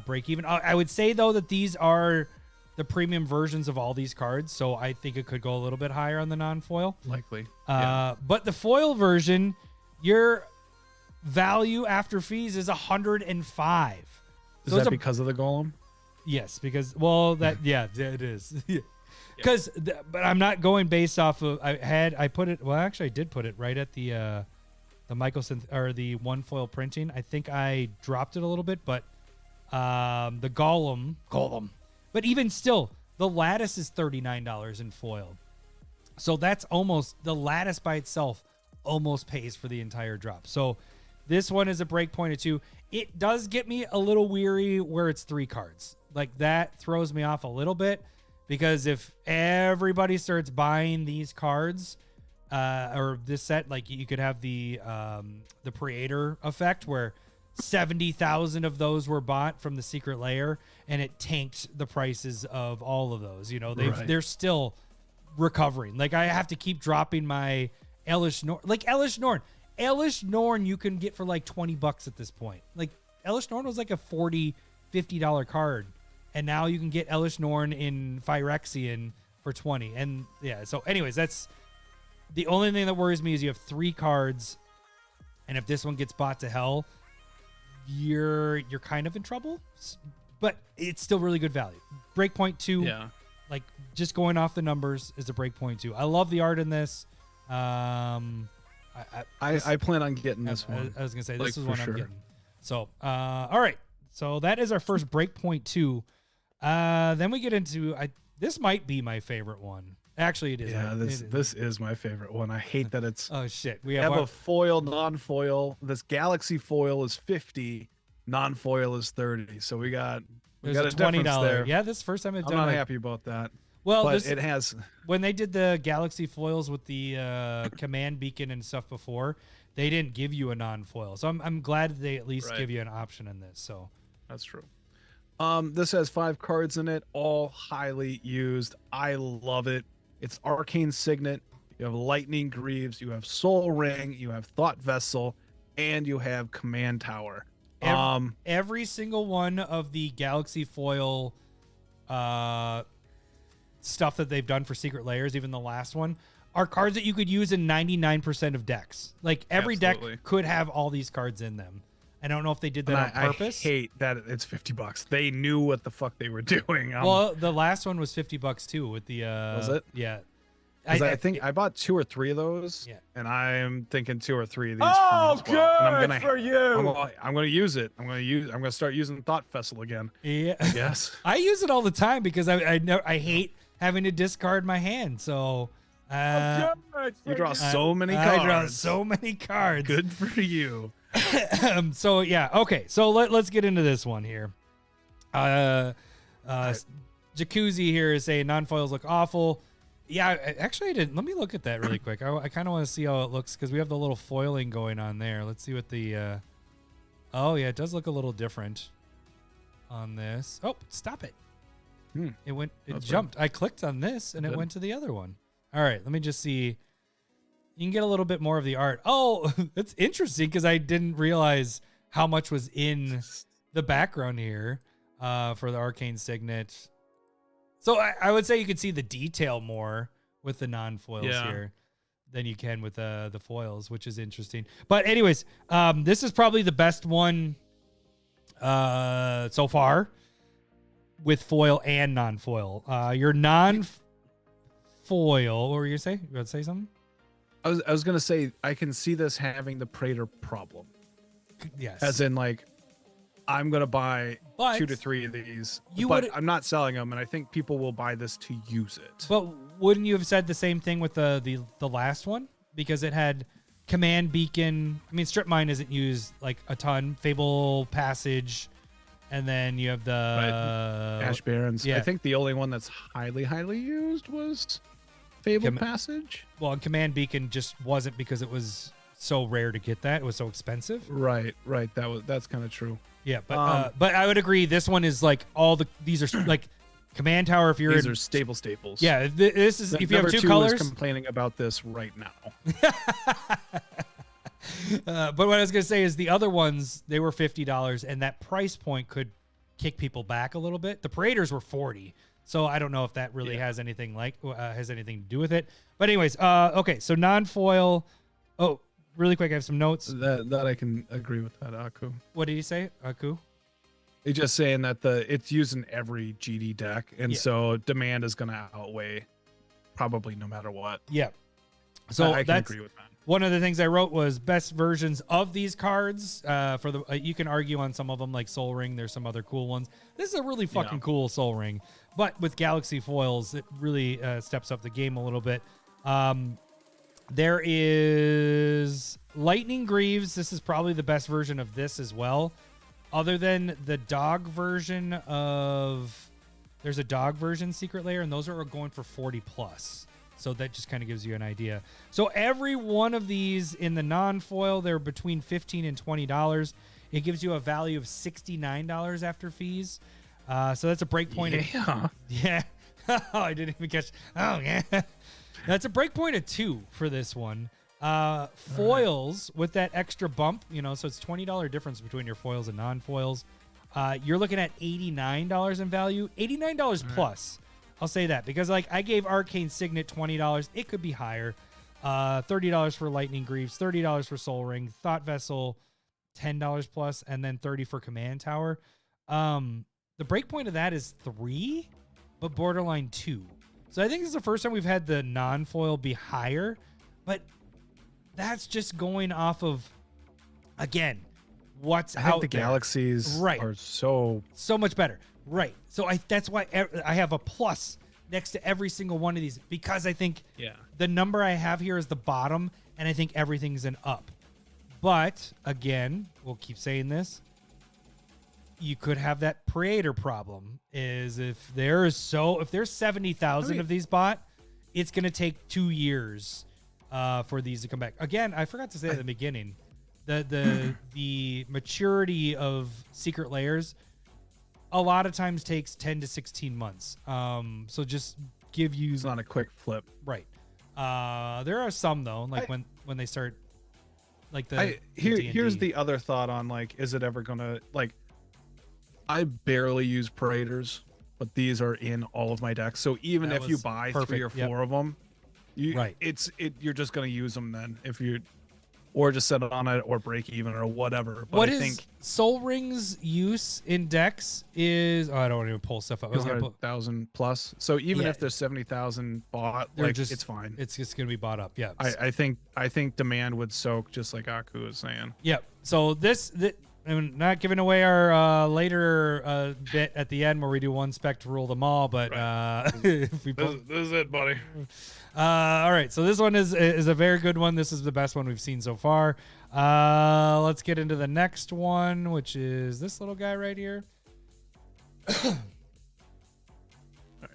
break even. I would say though that these are the premium versions of all these cards, so I think it could go a little bit higher on the non-foil. Likely. But the foil version, your value after fees is 105. Is that because of the Golem? Yes, because it is. Because, but I'm not going based off of. I did put it right at the Mycosynth or the 1 foil printing. I think I dropped it a little bit, but the Golem. But even still, the Lattice is $39 in foil. So that's almost, the Lattice by itself almost pays for the entire drop. So this one is a breakpoint of 2. It does get me a little weary where it's 3 cards. Like that throws me off a little bit because if everybody starts buying these cards, or this set, like you could have the Praetor effect where 70,000 of those were bought from the Secret Lair, and it tanked the prices of all of those. You know, they're still recovering. Like I have to keep dropping my Elish Norn. Like Elish Norn you can get for like $20 at this point. Like Elish Norn was like a $40-$50 card, and now you can get Elish Norn in Phyrexian for 20. And yeah, so anyways, that's the only thing that worries me is you have 3 cards, and if this one gets bought to hell, you're kind of in trouble. But it's still really good value. Breakpoint 2, like just going off the numbers, is a Breakpoint 2. I love the art in this. I plan on getting this one. I was gonna say like, this is one sure. I'm getting. So all right. So that is our first Breakpoint 2. Then we get into this might be my favorite one. Actually, it is. Yeah, this is my favorite one. I hate that it's. Oh shit! We have a foil, non-foil. This Galaxy foil is 50, non-foil is 30. So we got a $20 there. Yeah, this is the first time I've done. I'm not happy about that. Well, but it has. When they did the Galaxy foils with the command beacon and stuff before, they didn't give you a non-foil. So I'm glad they at least give you an option in this. So that's true. This has 5 cards in it, all highly used. I love it. It's Arcane Signet. You have Lightning Greaves. You have Soul Ring. You have Thought Vessel, and you have Command Tower. Every single one of the Galaxy foil stuff that they've done for Secret Lairs, even the last one, are cards that you could use in 99% of decks. Like every deck could have all these cards in them. I don't know if they did that on purpose. I hate that it's $50. They knew what the fuck they were doing. Well, the last one was $50 too with the was it? Yeah. I think I bought 2 or 3 of those. Yeah. And I'm thinking 2 or 3 of these. Oh, for me as well. good for you. I'm gonna use it. I'm gonna start using Thought Vessel again. Yeah. Yes. I use it all the time because I hate having to discard my hand. So you draw so many cards. I draw so many cards. Good for you. So yeah, okay. So let's get into this one here. Jacuzzi here is saying non-foils look awful. Yeah, actually I didn't. Let me look at that really quick. I kind of want to see how it looks because we have the little foiling going on there. Let's see what the oh yeah, it does look a little different on this. Oh, stop it. It jumped. I clicked on this and it went to the other one. All right, let me just see. You can get a little bit more of the art. Oh, that's interesting because I didn't realize how much was in the background here for the Arcane Signet. So I would say you could see the detail more with the non-foils here than you can with the foils, which is interesting. But anyways, this is probably the best one so far with foil and non-foil. Your non-foil, what were you going to say? You want to say something? I was gonna say I can see this having the Praetor problem. Yes. As in, like, I'm gonna buy 2 to 3 of these, but I'm not selling them, and I think people will buy this to use it. But wouldn't you have said the same thing with the last one? Because it had Command Beacon. I mean, Strip Mine isn't used like a ton. Fable Passage, and then you have the Ash Barrens. Yeah. I think the only one that's highly used was Fable Passage. Well, and Command Beacon just wasn't because it was so rare to get that. It was so expensive. Right. That's kind of true. Yeah, but I would agree. This one is like these are like Command Tower. If you're these are staples. Yeah, this is if you have 2 2 colors. Is complaining about this right now. But what I was gonna say is the other ones, they were $50, and that price point could kick people back a little bit. The Praetors were $40. So I don't know if that really has anything to do with it. But anyways, okay. So non-foil. Oh, really quick, I have some notes. That I can agree with that, Aku. What did he say, Aku? He's just saying that it's used in every GD deck, and so demand is going to outweigh probably no matter what. Yeah. So I can agree with that. One of the things I wrote was best versions of these cards. For the you can argue on some of them, like Soul Ring. There's some other cool ones. This is a really fucking cool Soul Ring. But with Galaxy foils, it really steps up the game a little bit. There is Lightning Greaves. This is probably the best version of this as well. Other than the dog version of... There's a dog version Secret Lair, and those are going for 40+. So that just kind of gives you an idea. So every one of these in the non-foil, they're between $15 and $20. It gives you a value of $69 after fees. So that's a break point. Yeah. Oh, I didn't even catch. Oh, yeah. That's a break point of 2 for this one. Foils with that extra bump, so it's $20 difference between your foils and non-foils. You're looking at $89 in value, $89 plus. I'll say that because I gave Arcane Signet $20. It could be higher. $30 for Lightning Greaves, $30 for Soul Ring, Thought Vessel, $10 plus, and then $30 for Command Tower. The break point of that is 3, but borderline 2. So I think this is the first time we've had the non-foil be higher, but that's just going off of, again, what's out the there. galaxies are so much better. Right. So that's why I have a plus next to every single one of these, because I think the number I have here is the bottom, and I think everything's an up. But again, we'll keep saying this. You could have that Praetor problem is if there's 70,000 of these bought, it's going to take 2 years for these to come back. Again, I forgot to say at the beginning, the maturity of Secret Lairs a lot of times takes 10 to 16 months. So just give you... It's not a quick flip. Right. There are some, though, when they start... Here's the other thought on, is it ever going to... I barely use Praetors, but these are in all of my decks. So even if you buy 3 or 4 of them, you're just going to use them then or just set it on it or break even or whatever. But I think Soul Ring's use in decks is... Oh, I don't want to even pull stuff up. 200,000 plus. So even if there's 70,000 bought, it's fine. It's just going to be bought up. Yeah. I think demand would soak, just like Aku was saying. Yep. So I'm not giving away our later bit at the end where we do one spec to rule them all, but if we this is it, buddy. All right, so this one is a very good one. This is the best one we've seen so far. Let's get into the next one, which is this little guy right here. All right.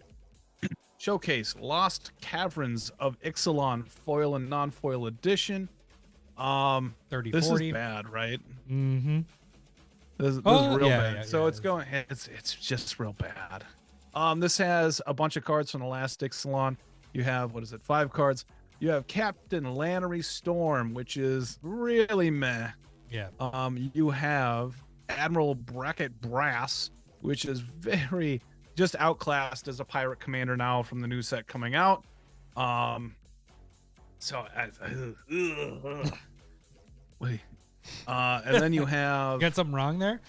Showcase Lost Caverns of Ixalan Foil and Non-Foil Edition. 30, this 40. is bad, right? Mm-hmm. This is real bad. So it's just real bad. This has a bunch of cards from the last Ixalan. You have 5 cards. You have Captain Lannery Storm, which is really meh. Yeah. You have Admiral Bracket Brass, which is very just outclassed as a pirate commander now from the new set coming out. Wait. And then you have... Got something wrong there?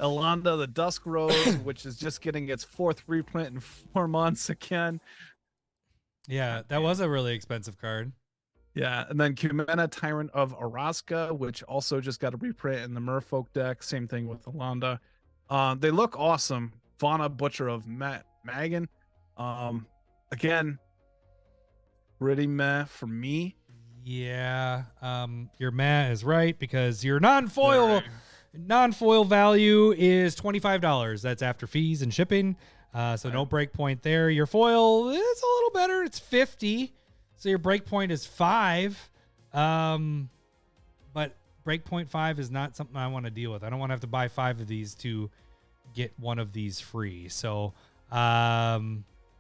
Elanda the Dusk Rose, which is just getting its 4th reprint in 4 months again. Yeah, that was a really expensive card. Yeah, and then Kumena Tyrant of Araska, which also just got a reprint in the Merfolk deck. Same thing with Elanda. They look awesome. Fauna Butcher of Magan. Again, pretty meh for me. Yeah, your meh is right because your non-foil value is $25. That's after fees and shipping. So no break point there. Your foil is a little better. It's $50. So your break point is 5. But break point 5 is not something I want to deal with. I don't want to have to buy 5 of these to get one of these free. So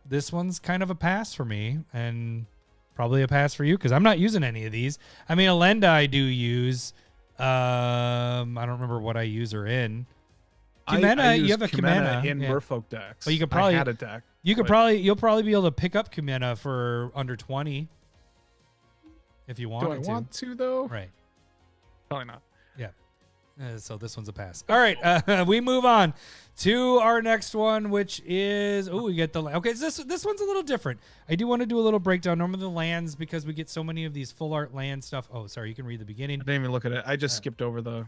this one's kind of a pass for me, and probably a pass for you because I'm not using any of these. I mean, Elenda I do use. I don't remember what I use her in. Kumena, you have a Kumena in Merfolk decks. But you could probably I had a deck. You'll probably be able to pick up Kumena for under 20 if you want. Do I want to though? Right. Probably not. Yeah. So this one's a pass. All right, we move on to our next one, which is we get the okay. This one's a little different. I do want to do a little breakdown. Normally the lands, because we get so many of these full art land stuff. Oh, sorry, you can read the beginning. I didn't even look at it. I just skipped over the.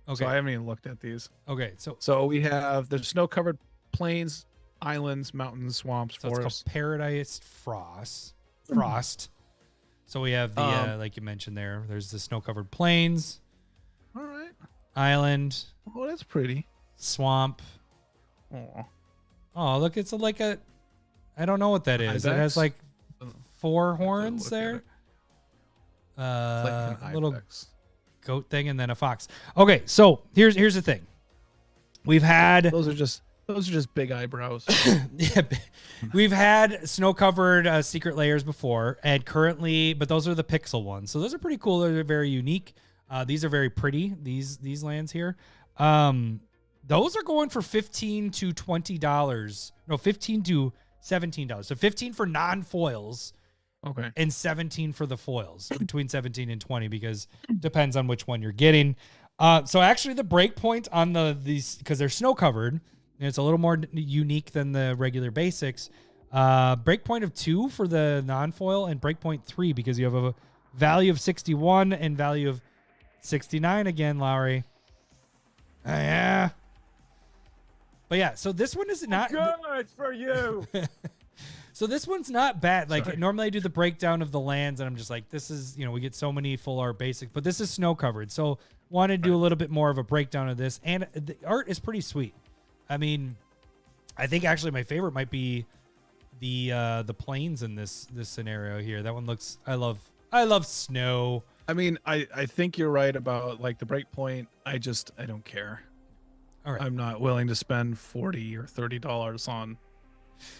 Okay. So I haven't even looked at these. Okay, so we have the snow-covered plains, islands, mountains, swamps, forests. It's called Paradise Frost. So we have the like you mentioned there. There's the snow-covered plains. All right. Island. Oh, that's pretty. Swamp. Oh, look, it's like a I don't know what that is. It has like 4 horns there. Like an little ibex. goat thing and then a fox. Okay, so here's the thing. We've had Those are just big eyebrows. yeah, we've had snow-covered secret layers before, and currently, but those are the pixel ones. So those are pretty cool. They're very unique. These are very pretty. These lands here. Those are going for $15 to $20. No, $15 to $17. So 15 for non-foils. Okay. And 17 for the foils, between 17 and 20, because it depends on which one you're getting. So actually the breakpoint on these, because they're snow covered, and it's a little more unique than the regular basics. Breakpoint of 2 for the non-foil, and breakpoint 3 because you have a value of 61 and value of 69 again, Lowry. Yeah. But yeah, so this one is not Good for you. So this one's not bad. Like Sorry. normally I do the breakdown of the lands and I'm just like, this is, we get so many full art basic, but this is snow covered. So want to do a little bit more of a breakdown of this. And the art is pretty sweet. I mean, I think actually my favorite might be the plains in this scenario here. That one looks, I love snow. I mean, I think you're right about like the breakpoint. I don't care. All right. I'm not willing to spend $40 or $30 on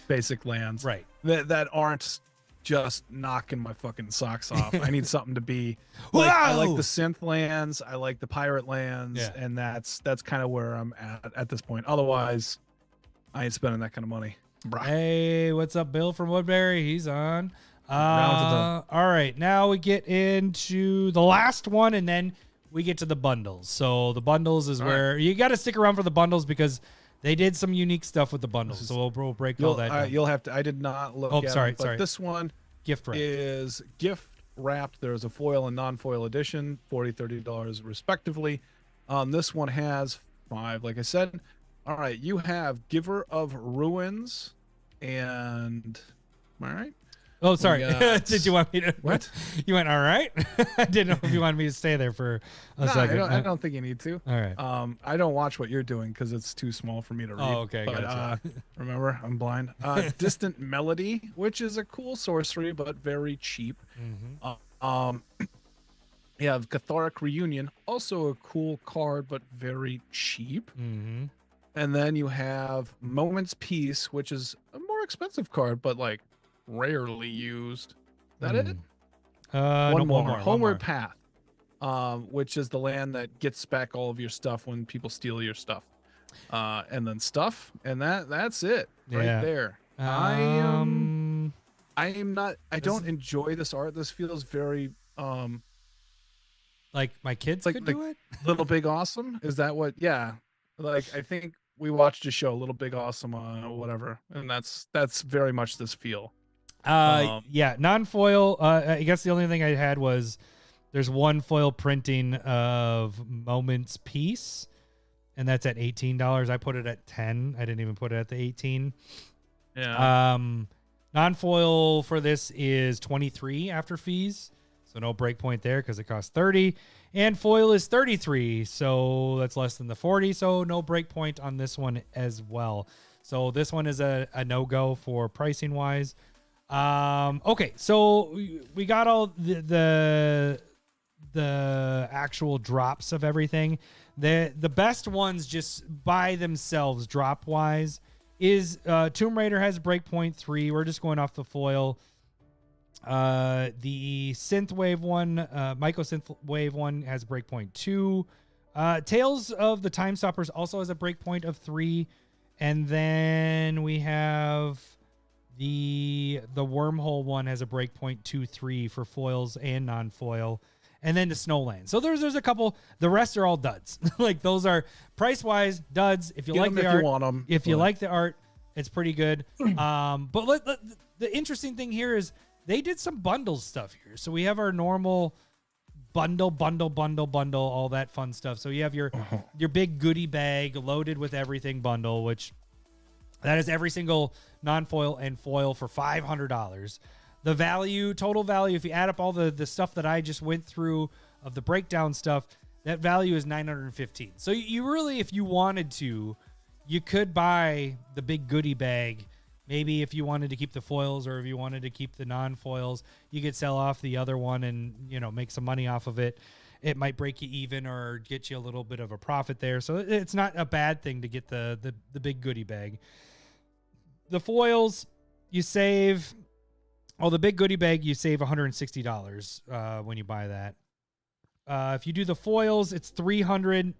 basic lands. Right. That aren't just knocking my fucking socks off. I need something to be like, I like the synth lands, I like the pirate lands, Yeah. and that's kind of where I'm at this point. Otherwise, I ain't spending that kind of money. Bruh. Hey, what's up, Bill from Woodbury? He's on. Rounds All right, now we get into the last one, and then we get to the bundles. So the bundles is where you got to stick around for the bundles because they did some unique stuff with the bundles. So we'll break all that down. You'll have to. I did not look. Oh, at sorry, them, but sorry. This one Gift wrap. is gift wrapped. There's a foil and non-foil edition, $40-$30 respectively. This one has 5, like I said. All right, you have Giver of Ruins, and all right. Oh, sorry. got- Did you want me to? What? You went, all right? I didn't know if you wanted me to stay there for a No, second. I don't think you need to. All right. I don't watch what you're doing because it's too small for me to read. Oh, okay, But, gotcha. remember, I'm blind. Distant Melody, which is a cool sorcery, but very cheap. Mhm. You have Catholic Reunion, also a cool card, but very cheap. Mm-hmm. And then you have Moment's Peace, which is a more expensive card, but like rarely used. Is that it? One more. Homeward Path, which is the land that gets back all of your stuff when people steal your stuff. And then stuff, and that's it right Yeah. there. I don't enjoy this art. This feels very Like my kids like could the- do it. Little Big Awesome. Is that what? Yeah. Like I think we watched a show, Little Big Awesome, whatever, and that's very much this feel. Yeah, non-foil. I guess the only thing I had was there's one foil printing of Moment's Peace, and that's at $18. I put it at 10. I didn't even put it at the 18. Yeah. Non-foil for this is 23 after fees, so no breakpoint there because it costs 30. And foil is 33, so that's less than the 40, so no breakpoint on this one as well. So this one is a no-go for pricing wise. Okay, so we got all the actual drops of everything. The best ones just by themselves drop wise is Tomb Raider has breakpoint 3. We're just going off the foil. The Synthwave one, Mycosynthwave one has breakpoint 2. Tales of the Time Stoppers also has a breakpoint of 3. And then we have the Wormhole one has a breakpoint 2-3 for foils and non-foil. And then the Snowland. So there's a couple. The rest are all duds. Like those are price wise duds. If you Get like 'em the if art, you want 'em, if you but- like the art, it's pretty good. But the interesting thing here is they did some bundle stuff here. So we have our normal bundle, all that fun stuff. So you have your big goodie bag loaded with everything bundle, which that is every single non-foil and foil for $500. The value, total value, if you add up all the stuff that I just went through of the breakdown stuff, that value is $915. So you really, if you wanted to, you could buy the big goodie bag, maybe if you wanted to keep the foils or if you wanted to keep the non-foils, you could sell off the other one and, make some money off of it. It might break you even or get you a little bit of a profit there. So it's not a bad thing to get the big goodie bag. The foils, you save... the big goodie bag, you save $160 when you buy that. If you do the foils, it's $300.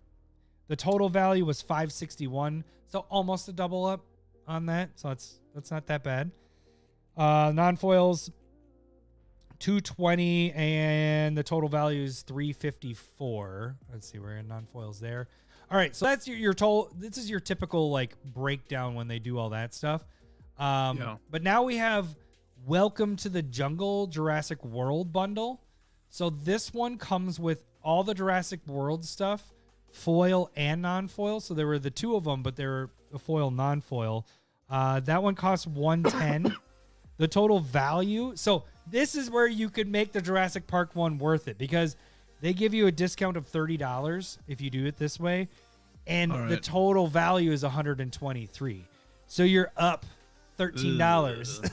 The total value was $561, so almost a double up on that. So that's not that bad. Non-foils, $220, and the total value is $354. Let's see, we're in non-foils there. All right, so that's your total. This is your typical like breakdown when they do all that stuff. But now we have Welcome to the Jungle Jurassic World bundle. So this one comes with all the Jurassic World stuff, foil and non-foil. So there were the two of them, but they were a foil, non-foil. That one costs $110. The total value. So this is where you could make the Jurassic Park one worth it because they give you a discount of $30 if you do it this way. And the total value is $123. So you're up $13.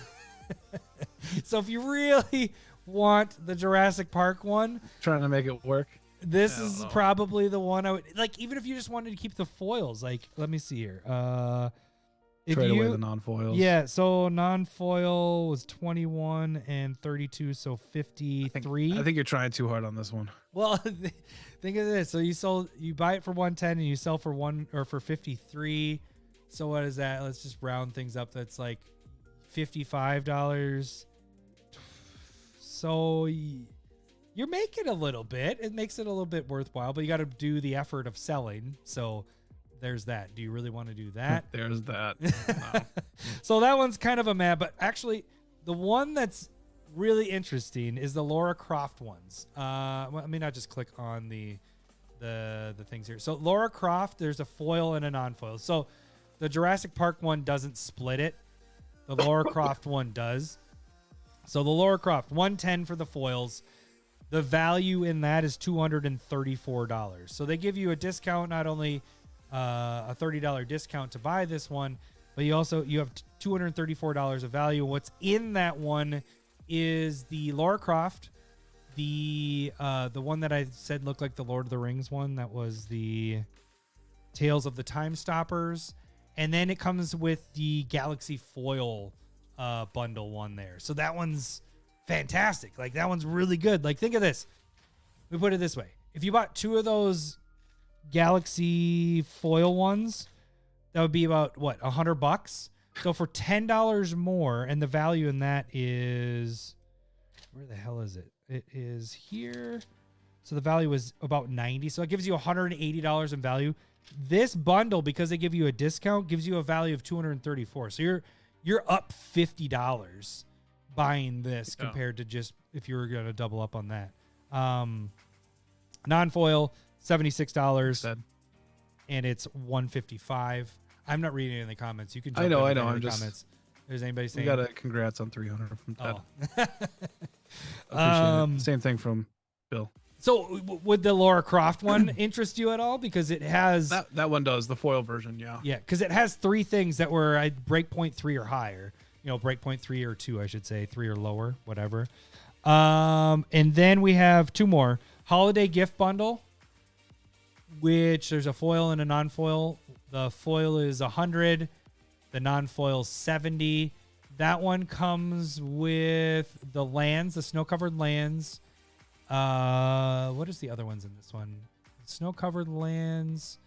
So if you really want the Jurassic Park one, trying to make it work, this is probably the one I would like. Even if you just wanted to keep the foils, like let me see here. Trade away the non-foils. Yeah, so non-foil was 21 and 32, so 53. I think you're trying too hard on this one. Well, think of this. So you buy it for 110 and you sell for for 53. So what is that? Let's just round things up. That's like $55. So you're making a little bit. It makes it a little bit worthwhile, but you got to do the effort of selling. So there's that. Do you really want to do that? There's that. Wow. So that one's kind of a mad, but actually the one that's really interesting is the Lara Croft ones. Let me not just click on the things here. So Lara Croft, there's a foil and a non-foil. So the Jurassic Park one doesn't split it. The Lara Croft one does. So the Lara Croft, $110 for the foils. The value in that is $234. So they give you a discount, not only a $30 discount to buy this one, but you have $234 of value. What's in that one is the Lara Croft, the one that I said looked like the Lord of the Rings one. That was the Tales of the Time Stoppers. And then it comes with the Galaxy Foil bundle one there. So that one's fantastic. Like that one's really good. Like think of this. We put it this way. If you bought two of those Galaxy Foil ones, that would be about what, $100? So for $10 more, and the value in that is, where the hell is it? It is here. So the value is about $90. So it gives you $180 in value. This bundle, because they give you a discount, gives you a value of $234. So you're up $50 buying this compared to just if you were going to double up on that. Non-foil, $76, and it's $155. I'm not reading any of the comments. You can jump I know. I'm just comments. There's anybody saying we got a congrats on 300 from Ted. Oh. Appreciate it. Same thing from Bill. So would the Lara Croft one interest you at all? Because it has that one does, the foil version, yeah. Yeah, because it has three things that were breakpoint 3 or higher. Breakpoint 3 or 2, I should say, 3 or lower, whatever. And then we have two more. Holiday gift bundle, which there's a foil and a non-foil. The foil is $100, the non-foil $70. That one comes with the lands, the snow-covered lands. What is the other ones in this one? Snow-covered lands,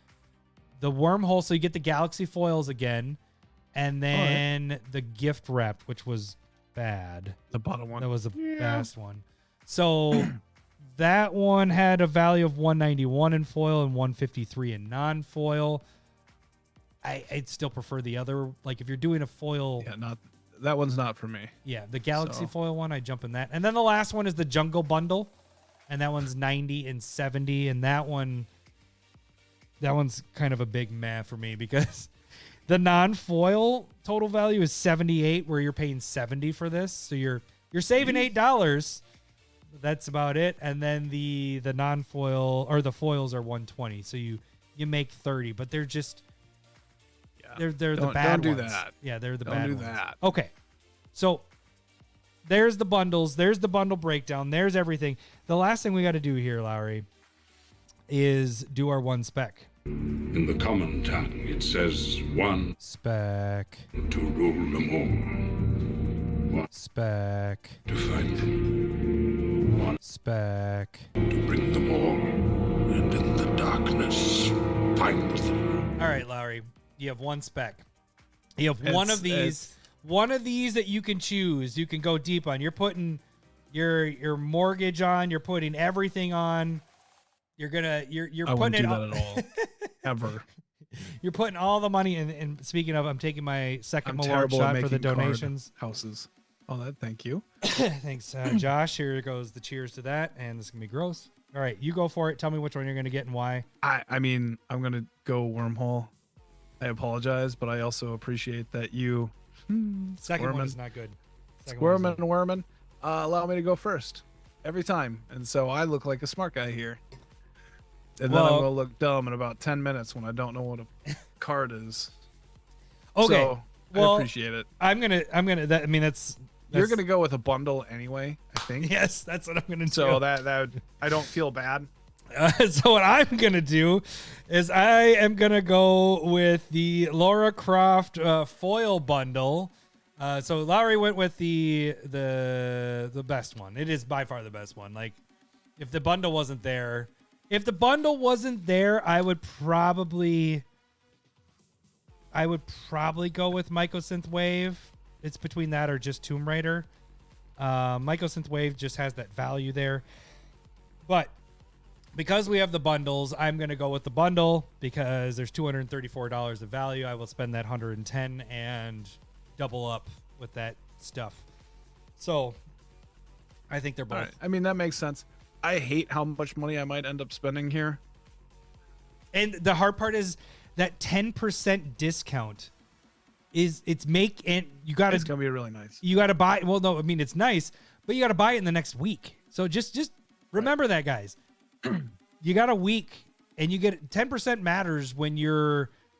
the wormhole, so you get the galaxy foils again, and then the gift wrap, which was bad. The bottom one. That was the best one. So that one had a value of $191 in foil and $153 in non-foil. I'd still prefer the other. Like if you're doing a foil, that one's not for me. Yeah, the galaxy foil one, I jump in that. And then the last one is the jungle bundle, and that one's $90 and $70, and that one's kind of a big meh for me because the non-foil total value is $78, where you're paying $70 for this, so you're saving $8. That's about it. And then the non-foil or the foils are $120, so you make $30, but they're just They're the Don't- bad don't do ones. that. Yeah, they're the Don't bad do ones. that. Okay. So there's the bundles. There's the bundle breakdown. There's everything. The last thing we got to do here, Lowry, is do our one spec. In the common tongue, it says one Spec. to rule them all, one Spec. to fight them, one Spec. to bring them all, and in the darkness find them. All right, Lowry, you have one spec. You have one of these that you can choose. You can go deep on. You're putting your mortgage on. You're putting everything on. You're I putting wouldn't it do all, that at all. Ever. You're putting all the money in. And speaking of, I'm taking my second I'm Malort terrible shot at for the making card donations. houses. Oh, that. Thank you. Thanks, Josh. Here goes the cheers to that, and this is gonna be gross. All right, you go for it. Tell me which one you're gonna get and why. I mean, I'm gonna go Wormhole. I apologize, but I also appreciate that you Second one is not good. squirming and worming. Allow me to go first every time, and so I look like a smart guy here. And then I'm Well- gonna look dumb in about 10 minutes when I don't know what a card is. Okay, So, well, I appreciate it. I'm gonna. That I mean, that's You're gonna go with a bundle anyway, I think. Yes, that's what I'm gonna do. So that would, I don't feel bad. So what I'm gonna do is I am gonna go with the Lara Croft foil bundle. So Lowry went with the best one. It is by far the best one. Like, if the bundle wasn't there, I would probably go with Mycosynthwave. It's between that or just Tomb Raider. Mycosynthwave just has that value there, but because we have the bundles, I'm going to go with the bundle because there's $234 of value. I will spend that $110 and double up with that stuff. So I think they're both. All right. I mean, that makes sense. I hate how much money I might end up spending here. And the hard part is that 10% discount is and you got It's to, gonna be really nice. you got to buy. Well, no, I mean, it's nice, but you got to buy it in the next week. So just remember that, guys. You got a week and you get 10% matters when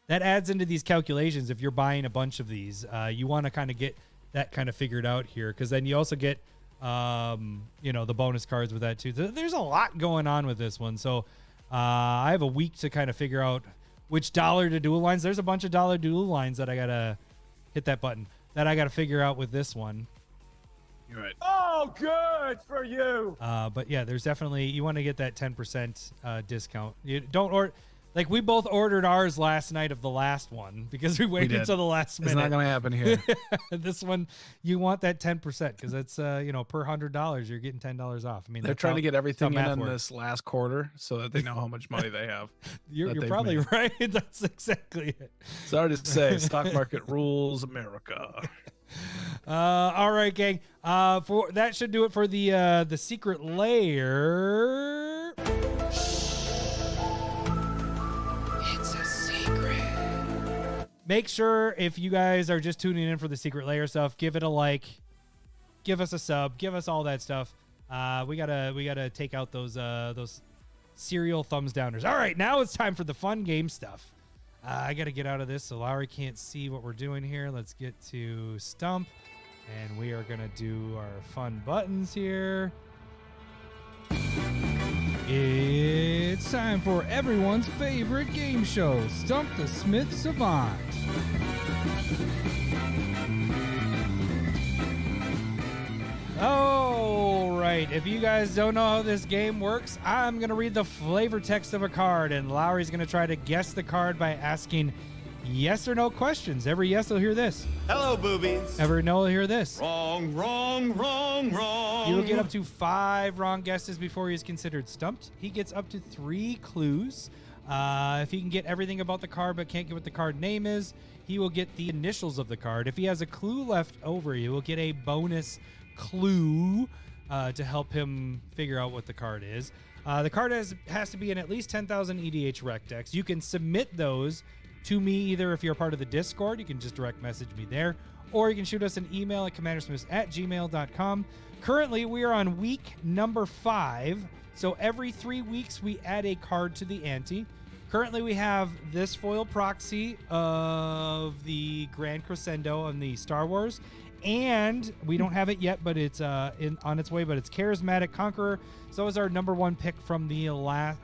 that adds into these calculations. If you're buying a bunch of these, you want to kind of get that kind of figured out here. Cause then you also get, the bonus cards with that too. There's a lot going on with this one. So, I have a week to kind of figure out which dollar to dual lines. There's a bunch of dollar dual lines that I got to hit that button that I got to figure out with this one. You're right. Oh, good for you. But yeah, there's definitely, you want to get that 10% discount. You don't order, like we both ordered ours last night of the last one because we waited did. until the last It's minute. not gonna happen here. This one, you want that 10% because that's, per $100, you're getting $10 off. I mean, They're that's trying how- to get everything that's in how math works. this last quarter so that they know how much money they have. You're they've probably made. right. That's exactly it. Sorry to say, stock market rules America. All right, gang. For that should do it for the secret lair. It's a secret. Make sure if you guys are just tuning in for the secret lair stuff, give it a like, give us a sub, give us all that stuff. We gotta take out those serial thumbs downers. All right, now it's time for the fun game stuff. I gotta get out of this so Lowry can't see what we're doing here. Let's get to Stump. And we are going to do our fun buttons here. It's time for everyone's favorite game show, Stump the Smith Savant. All right, if you guys don't know how this game works, I'm going to read the flavor text of a card, and Lowry's going to try to guess the card by asking yes or no questions. Every yes will hear this. Hello, boobies. Every no will hear this. Wrong, wrong, wrong, wrong. He will get up to 5 wrong guesses before he is considered stumped. He gets up to 3 clues. If he can get everything about the card but can't get what the card name is, he will get the initials of the card. If he has a clue left over, he will get a bonus clue to help him figure out what the card is. The card has to be in at least 10,000 EDH rec decks. You can submit those to me either if you're a part of the Discord. You can just direct message me there, or you can shoot us an email at commandersmiths@gmail.com. Currently, we are on week number 5, so every 3 weeks we add a card to the ante. Currently, we have this foil proxy of the Grand Crescendo on the Star Wars, and we don't have it yet, but it's on its way. But it's Charismatic Conqueror. So is our number one pick from the last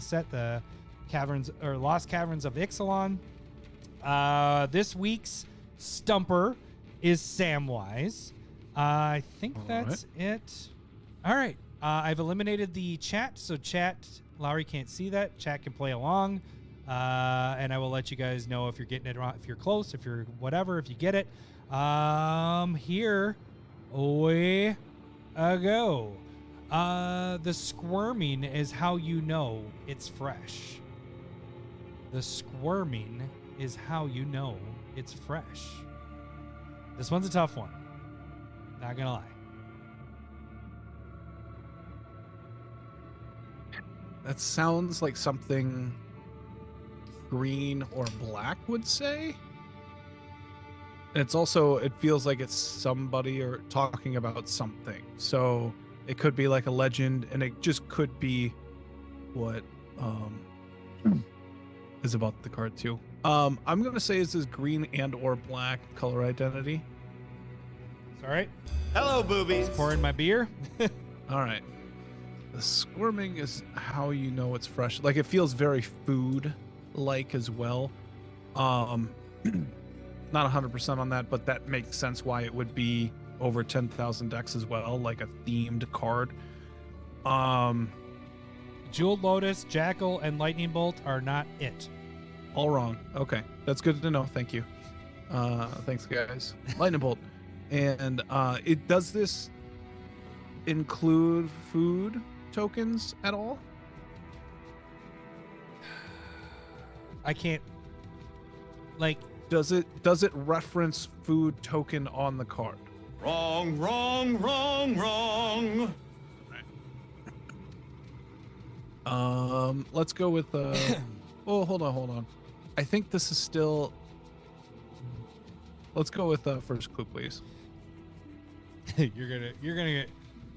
set, the Caverns or Lost Caverns of Ixalan. This week's Stumper is Samwise. I think that's it. All right. I've eliminated the chat, so chat, Lowry can't see that. Chat can play along, and I will let you guys know if you're getting it wrong, if you're close, if you're whatever, if you get it. Here we go. The squirming is how you know it's fresh. The squirming is how you know it's fresh. This one's a tough one. Not gonna lie. That sounds like something green or black would say. And it's also, it feels like it's somebody or talking about something. So it could be like a legend, and it just could be what is about the card too. I'm gonna say this is green and or black color identity. It's all right. Hello, boobies. Just pouring my beer. All right. The squirming is how you know it's fresh. Like, it feels very food-like as well. Not 100% on that, but that makes sense why it would be over 10,000 decks as well, like a themed card. Jeweled Lotus, Jackal, and Lightning Bolt are not it. All wrong. Okay, that's good to know. Thank you. Thanks, guys. Lightning Bolt. And it does this include food tokens at all? I can't. Like, does it reference food token on the card? Wrong, wrong, wrong, wrong. Let's go with oh, hold on. I think this is still. Let's go with first clue, please. You're gonna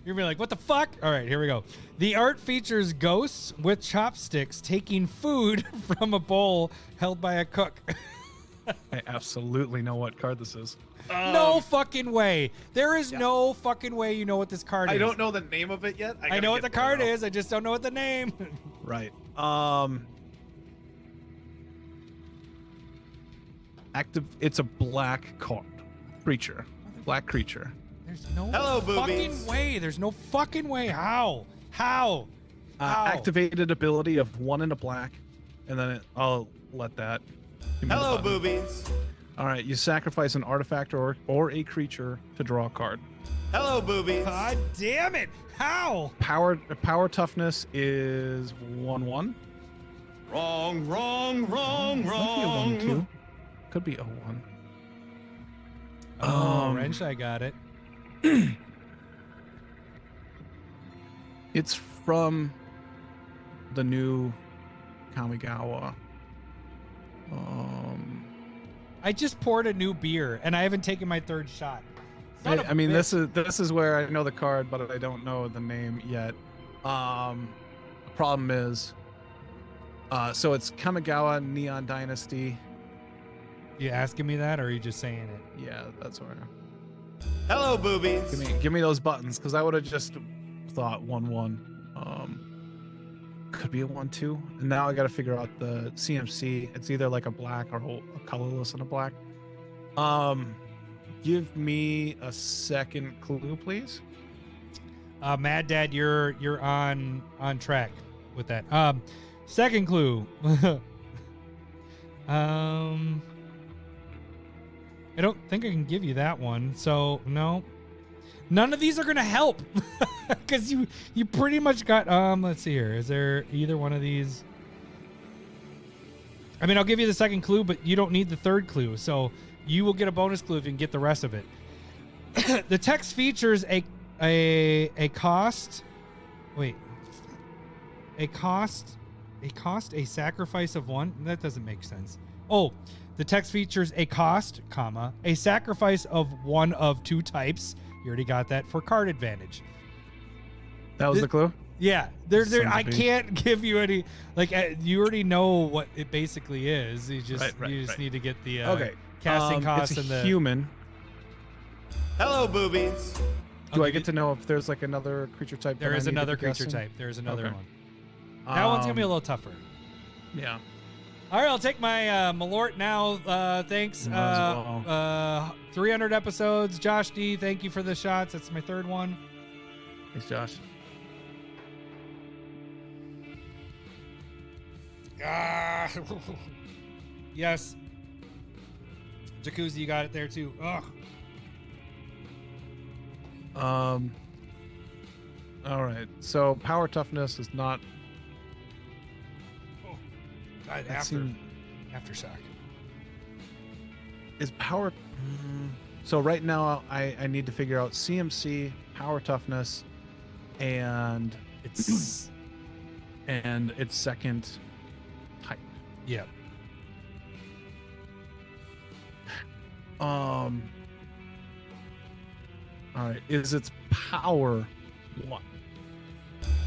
be like, what the fuck? All right, here we go. The art features ghosts with chopsticks taking food from a bowl held by a cook. I absolutely know what card this is. No fucking way. There is no fucking way you know what this card is. I don't know the name of it yet. I know what the card is. I just don't know what the name. Right. It's a black card. Creature. Black creature. There's no boobies. fucking way. There's no fucking way. How? How? Activated ability of 1 in a black, and then I'll let that. Hello, boobies. All right, you sacrifice an artifact or a creature to draw a card. Hello, boobies. God damn it. How? Power toughness is 1/1. Wrong, wrong, wrong, Might be a wrong. 1/2. Could be a 1. Oh, wrench, I got it. It's from the new Kamigawa. I just poured a new beer and I haven't taken my third shot. I mean, this is where I know the card, but I don't know the name yet. The problem is, so it's Kamigawa Neon Dynasty. You asking me that, or are you just saying it? Yeah, that's where. Hello, boobies. Give me those buttons, because I would have just thought 1/1. Could be a 1/2. And now I got to figure out the CMC. It's either like a black or a colorless and a black. Give me a second clue, please. Mad Dad, you're on track with that. Second clue. I don't think I can give you that one. So no, none of these are gonna help because you pretty much got. Let's see here. Is there either one of these? I mean, I'll give you the second clue, but you don't need the third clue. So you will get a bonus clue if you can get the rest of it. The text features a cost. Wait. A sacrifice of 1. That doesn't make sense. Oh, the text features a cost, comma, a sacrifice of 1 of 2 types. You already got that for card advantage. That was the clue? Yeah, there. Sons of I bitch. can't give you any. Like, you already know what it basically is. You just Right. need to get the Okay. casting costs it's a and the human. Hello, boobies. Do I get to know if there's like another creature type? There that I is need to another be creature guessing? type. There's another Okay. one. That one's gonna be a little tougher. Yeah. All right, I'll take my Malort now. Thanks. Might as well. 300 episodes. Josh D, thank you for the shots. That's my third one. Thanks, Josh. Yes. Jacuzzi, you got it there too. Ugh. All right. So power toughness is not. God, that seemed- aftershock. Is power. So right now I need to figure out CMC, power toughness, and It's its second type. yeah. All right. Is its power 1?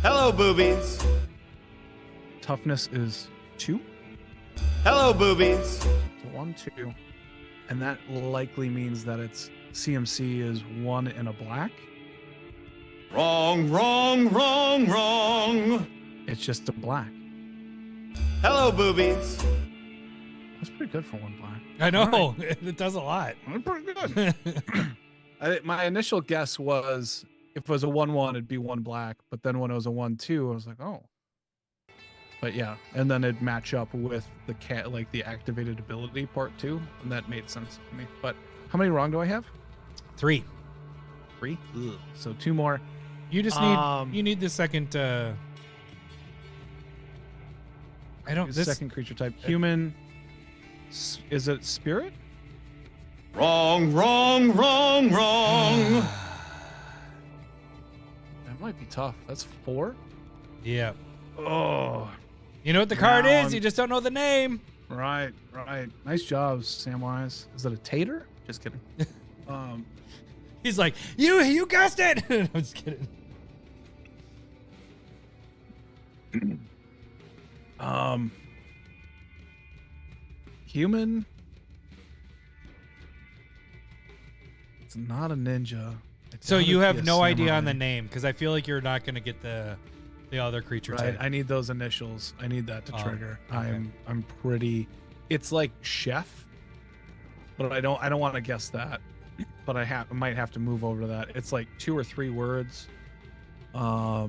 Hello, boobies. Toughness is 2. Hello, boobies. So 1, 2, and that likely means that its CMC is 1 and a black. Wrong, wrong, wrong, wrong. It's just a black. Hello, boobies. That's pretty good for 1 black. I know. All It does a lot. That's pretty good. My initial guess was if it was a 1/1, it'd be 1 black. But then when it was a 1/2, I was like, oh. But yeah, and then it'd match up with the like the activated ability part 2, and that made sense to me. But how many wrong do I have? 3. 3. Ugh. So 2 more. You just need the second. I don't. This Second creature type, human. Is it spirit? Wrong, wrong, wrong, wrong. That might be tough. That's 4. Yeah. Oh, You know what the card Now is? You just don't know the name. right. Nice job, Samwise. Is it a tater? Just kidding. He's like, you guessed it. I'm just kidding. Human. It's not a ninja. It's So gotta you be have a no idea on the samurai. name because I feel like you're not going to get the other creature Right. type. I need those initials. I need that to Oh, trigger. okay. I'm pretty. It's like chef, but I don't want to guess that. But I might have to move over to that. It's like 2 or 3 words. I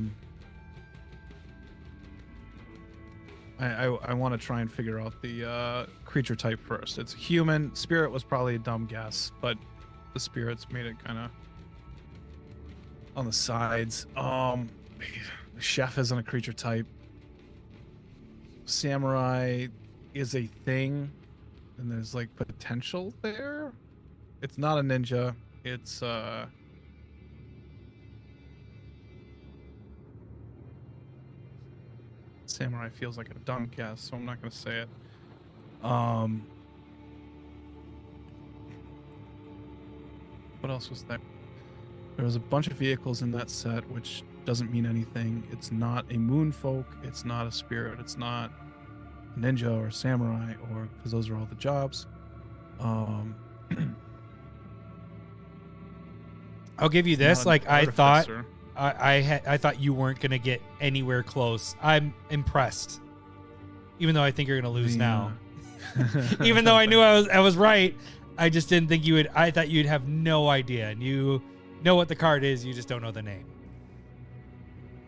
want to try and figure out the creature type first. It's human. Spirit was probably a dumb guess, but the spirits made it kind of on the sides. Chef isn't a creature type. Samurai is a thing, and there's like potential there. It's not a ninja. It's samurai feels like a dumb guess, so I'm not gonna say it. What else was there? There was a bunch of vehicles in that set, which doesn't mean anything. It's not a moon folk. It's not a spirit. It's not a ninja or samurai, or because those are all the jobs. I'll give you this. Not an Like I thought, artificer. I thought you weren't going to get anywhere close. I'm impressed, even though I think you're going to lose now. Even though I knew I was right, I just didn't think you would. I thought you'd have no idea, and you know what the card is. You just don't know the name.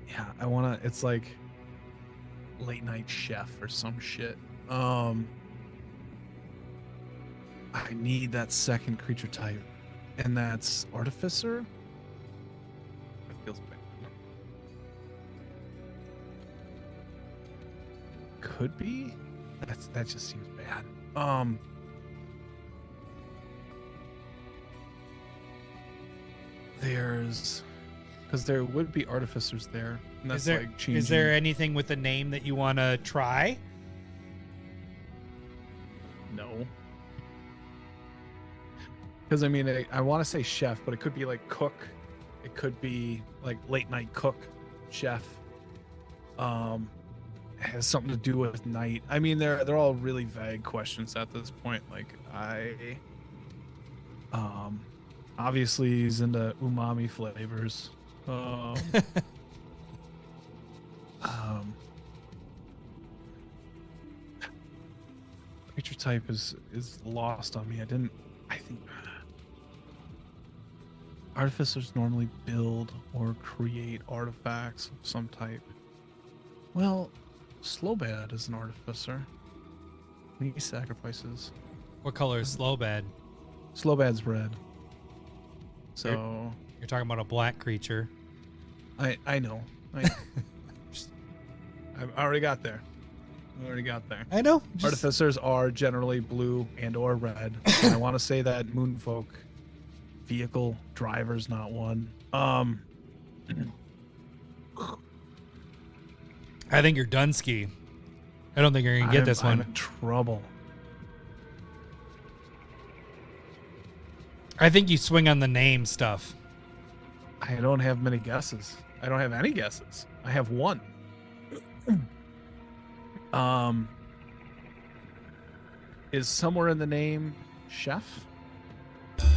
Yeah, I wanna. It's like late night chef or some shit. I need that second creature type, and that's artificer. That feels bad. Could be. That just seems bad. There's, because there would be artificers there. And that's Is there like changing. is there anything with the name that you want to try? No. Because I mean, I want to say chef, but it could be like cook. It could be like late night cook, chef. has something to do with night. I mean, they're all really vague questions at this point. Like obviously he's into umami flavors. Creature type is lost on me. I think artificers normally build or create artifacts of some type. Well, Slowbad is an artificer. He sacrifices. What color is Slowbad? Slowbad's red. So you're talking about a black creature. I know. I already got there. I know. Artificers are generally blue and or red. And I want to say that Moonfolk vehicle driver's not one. I think you're Dunsky. I don't think you're gonna get this one. I'm in trouble. I think you swing on the name stuff. I don't have many guesses. I don't have any guesses. I have one. Is somewhere in the name Chef?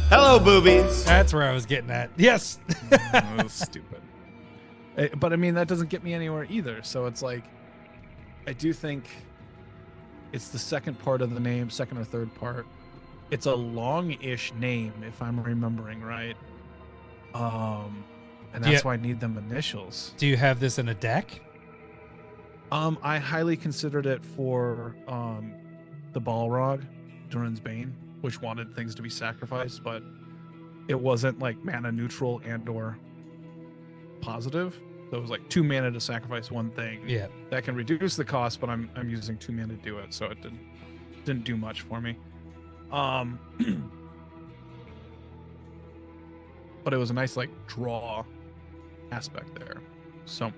Hello, boobies. That's where I was getting at. Yes. That was stupid. But I mean, that doesn't get me anywhere either. So it's like, I do think it's the second part of the name, second or third part. It's a long-ish name, if I'm remembering right. And that's why I need them initials. Do you have this in a deck? I highly considered it for the Balrog, Durin's Bane, which wanted things to be sacrificed, but it wasn't like mana neutral and or positive. So it was like 2 mana to sacrifice one thing. Yeah. That can reduce the cost, but I'm using 2 mana to do it, so it didn't do much for me. But it was a nice like draw aspect there. So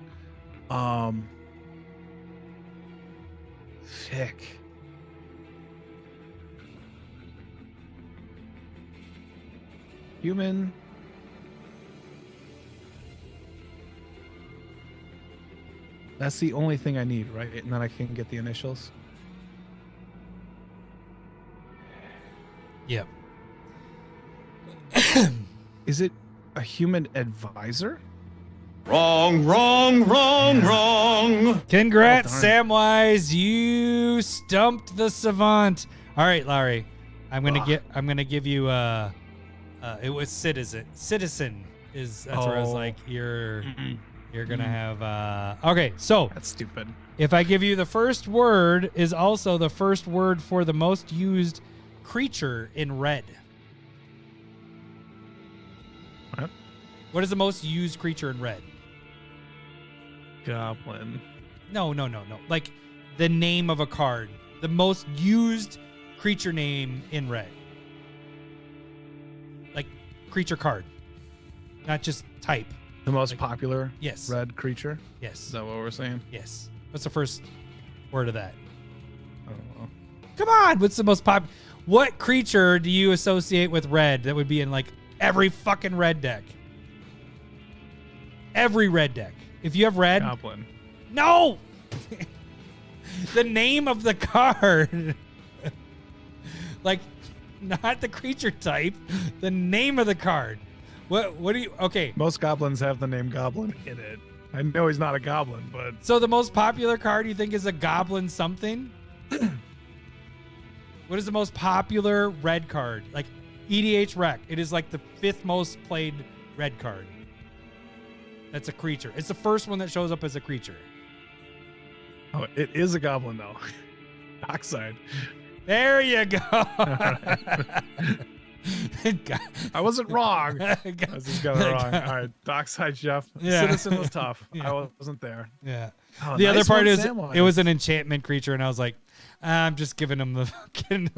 Fick. Human. That's the only thing I need, right? And then I can get the initials. Yep. Is it a human advisor? Wrong. Congrats, Oh, darn. Samwise. You stumped the Savant. All right, Larry. I'm gonna give you it was citizen is that's where I was like you're gonna have okay, so That's stupid. if I give you the first word is also the first word for the most used creature in red. What? What is the most used creature in red? Goblin. No. Like the name of a card. The most used creature name in red. Like creature card. Not just type. The most popular Yes. red creature? Yes. Is that what we're saying? Yes. What's the first word of that? I don't know. Come on. What's the most What creature do you associate with red that would be in like every fucking red deck? Every red deck. If you have red. Goblin. No! The name of the card. Like, not the creature type. The name of the card. What do you... Okay. Most goblins have the name Goblin in it. I know he's not a goblin, but... So the most popular card you think is a goblin something? What is the most popular red card? Like, EDH Rec. It is like the 5th most played red card. That's a creature. It's the first one that shows up as a creature. Oh, it is a goblin, though. Dockside. There you go. I wasn't wrong. I was just got it wrong. All right, Dockside Chef. Yeah. Citizen was tough. Yeah. I wasn't there. Yeah. Oh, The other nice part one, is Samwise. it was an enchantment creature, and I was like, I'm just giving him the fucking.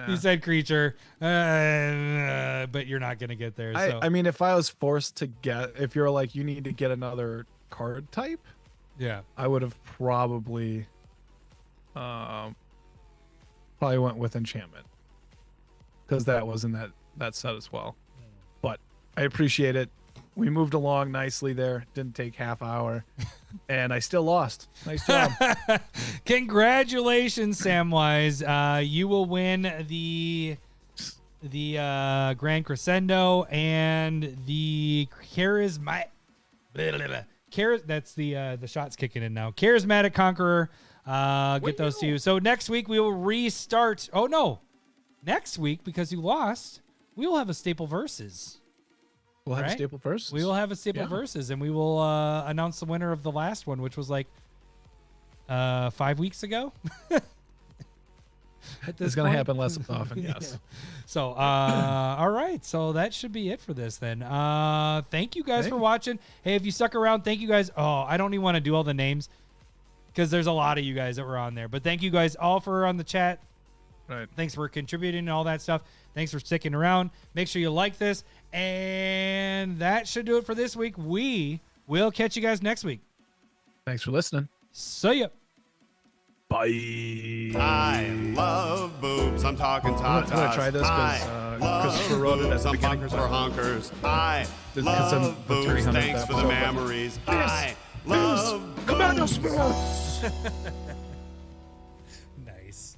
He said creature, but you're not gonna get there. So I mean, if I was forced to if you're like, you need to get another card type, yeah, I would have probably went with enchantment because that was in that set as well. But I appreciate it. We moved along nicely there. Didn't take half hour, and I still lost. Nice job. Congratulations, Samwise. You will win the Grand Crescendo and the that's the shots kicking in now. Charismatic Conqueror. Get those to you. So next week we will restart. Oh no, next week, because you lost, we will have a staple versus. We'll have a staple versus. We will have a staple versus, and we will announce the winner of the last one, which was like 5 weeks ago. It's going to happen less often, yes. Yeah. So, all right. So that should be it for this then. Thank you guys for watching. Hey, if you stuck around, thank you guys. Oh, I don't even want to do all the names because there's a lot of you guys that were on there. But thank you guys all for on the chat. Right. Thanks for contributing and all that stuff. Thanks for sticking around. Make sure you like this. And that should do it for this week. We will catch you guys next week. Thanks for listening. See ya. Bye. I love boobs. I'm talking tatas. I'm gonna try this because Christopher wrote it at the beginning for honkers. I This- love boobs. 300th Thanks for the episode. memories. I love Commando boobs. Sports. Nice.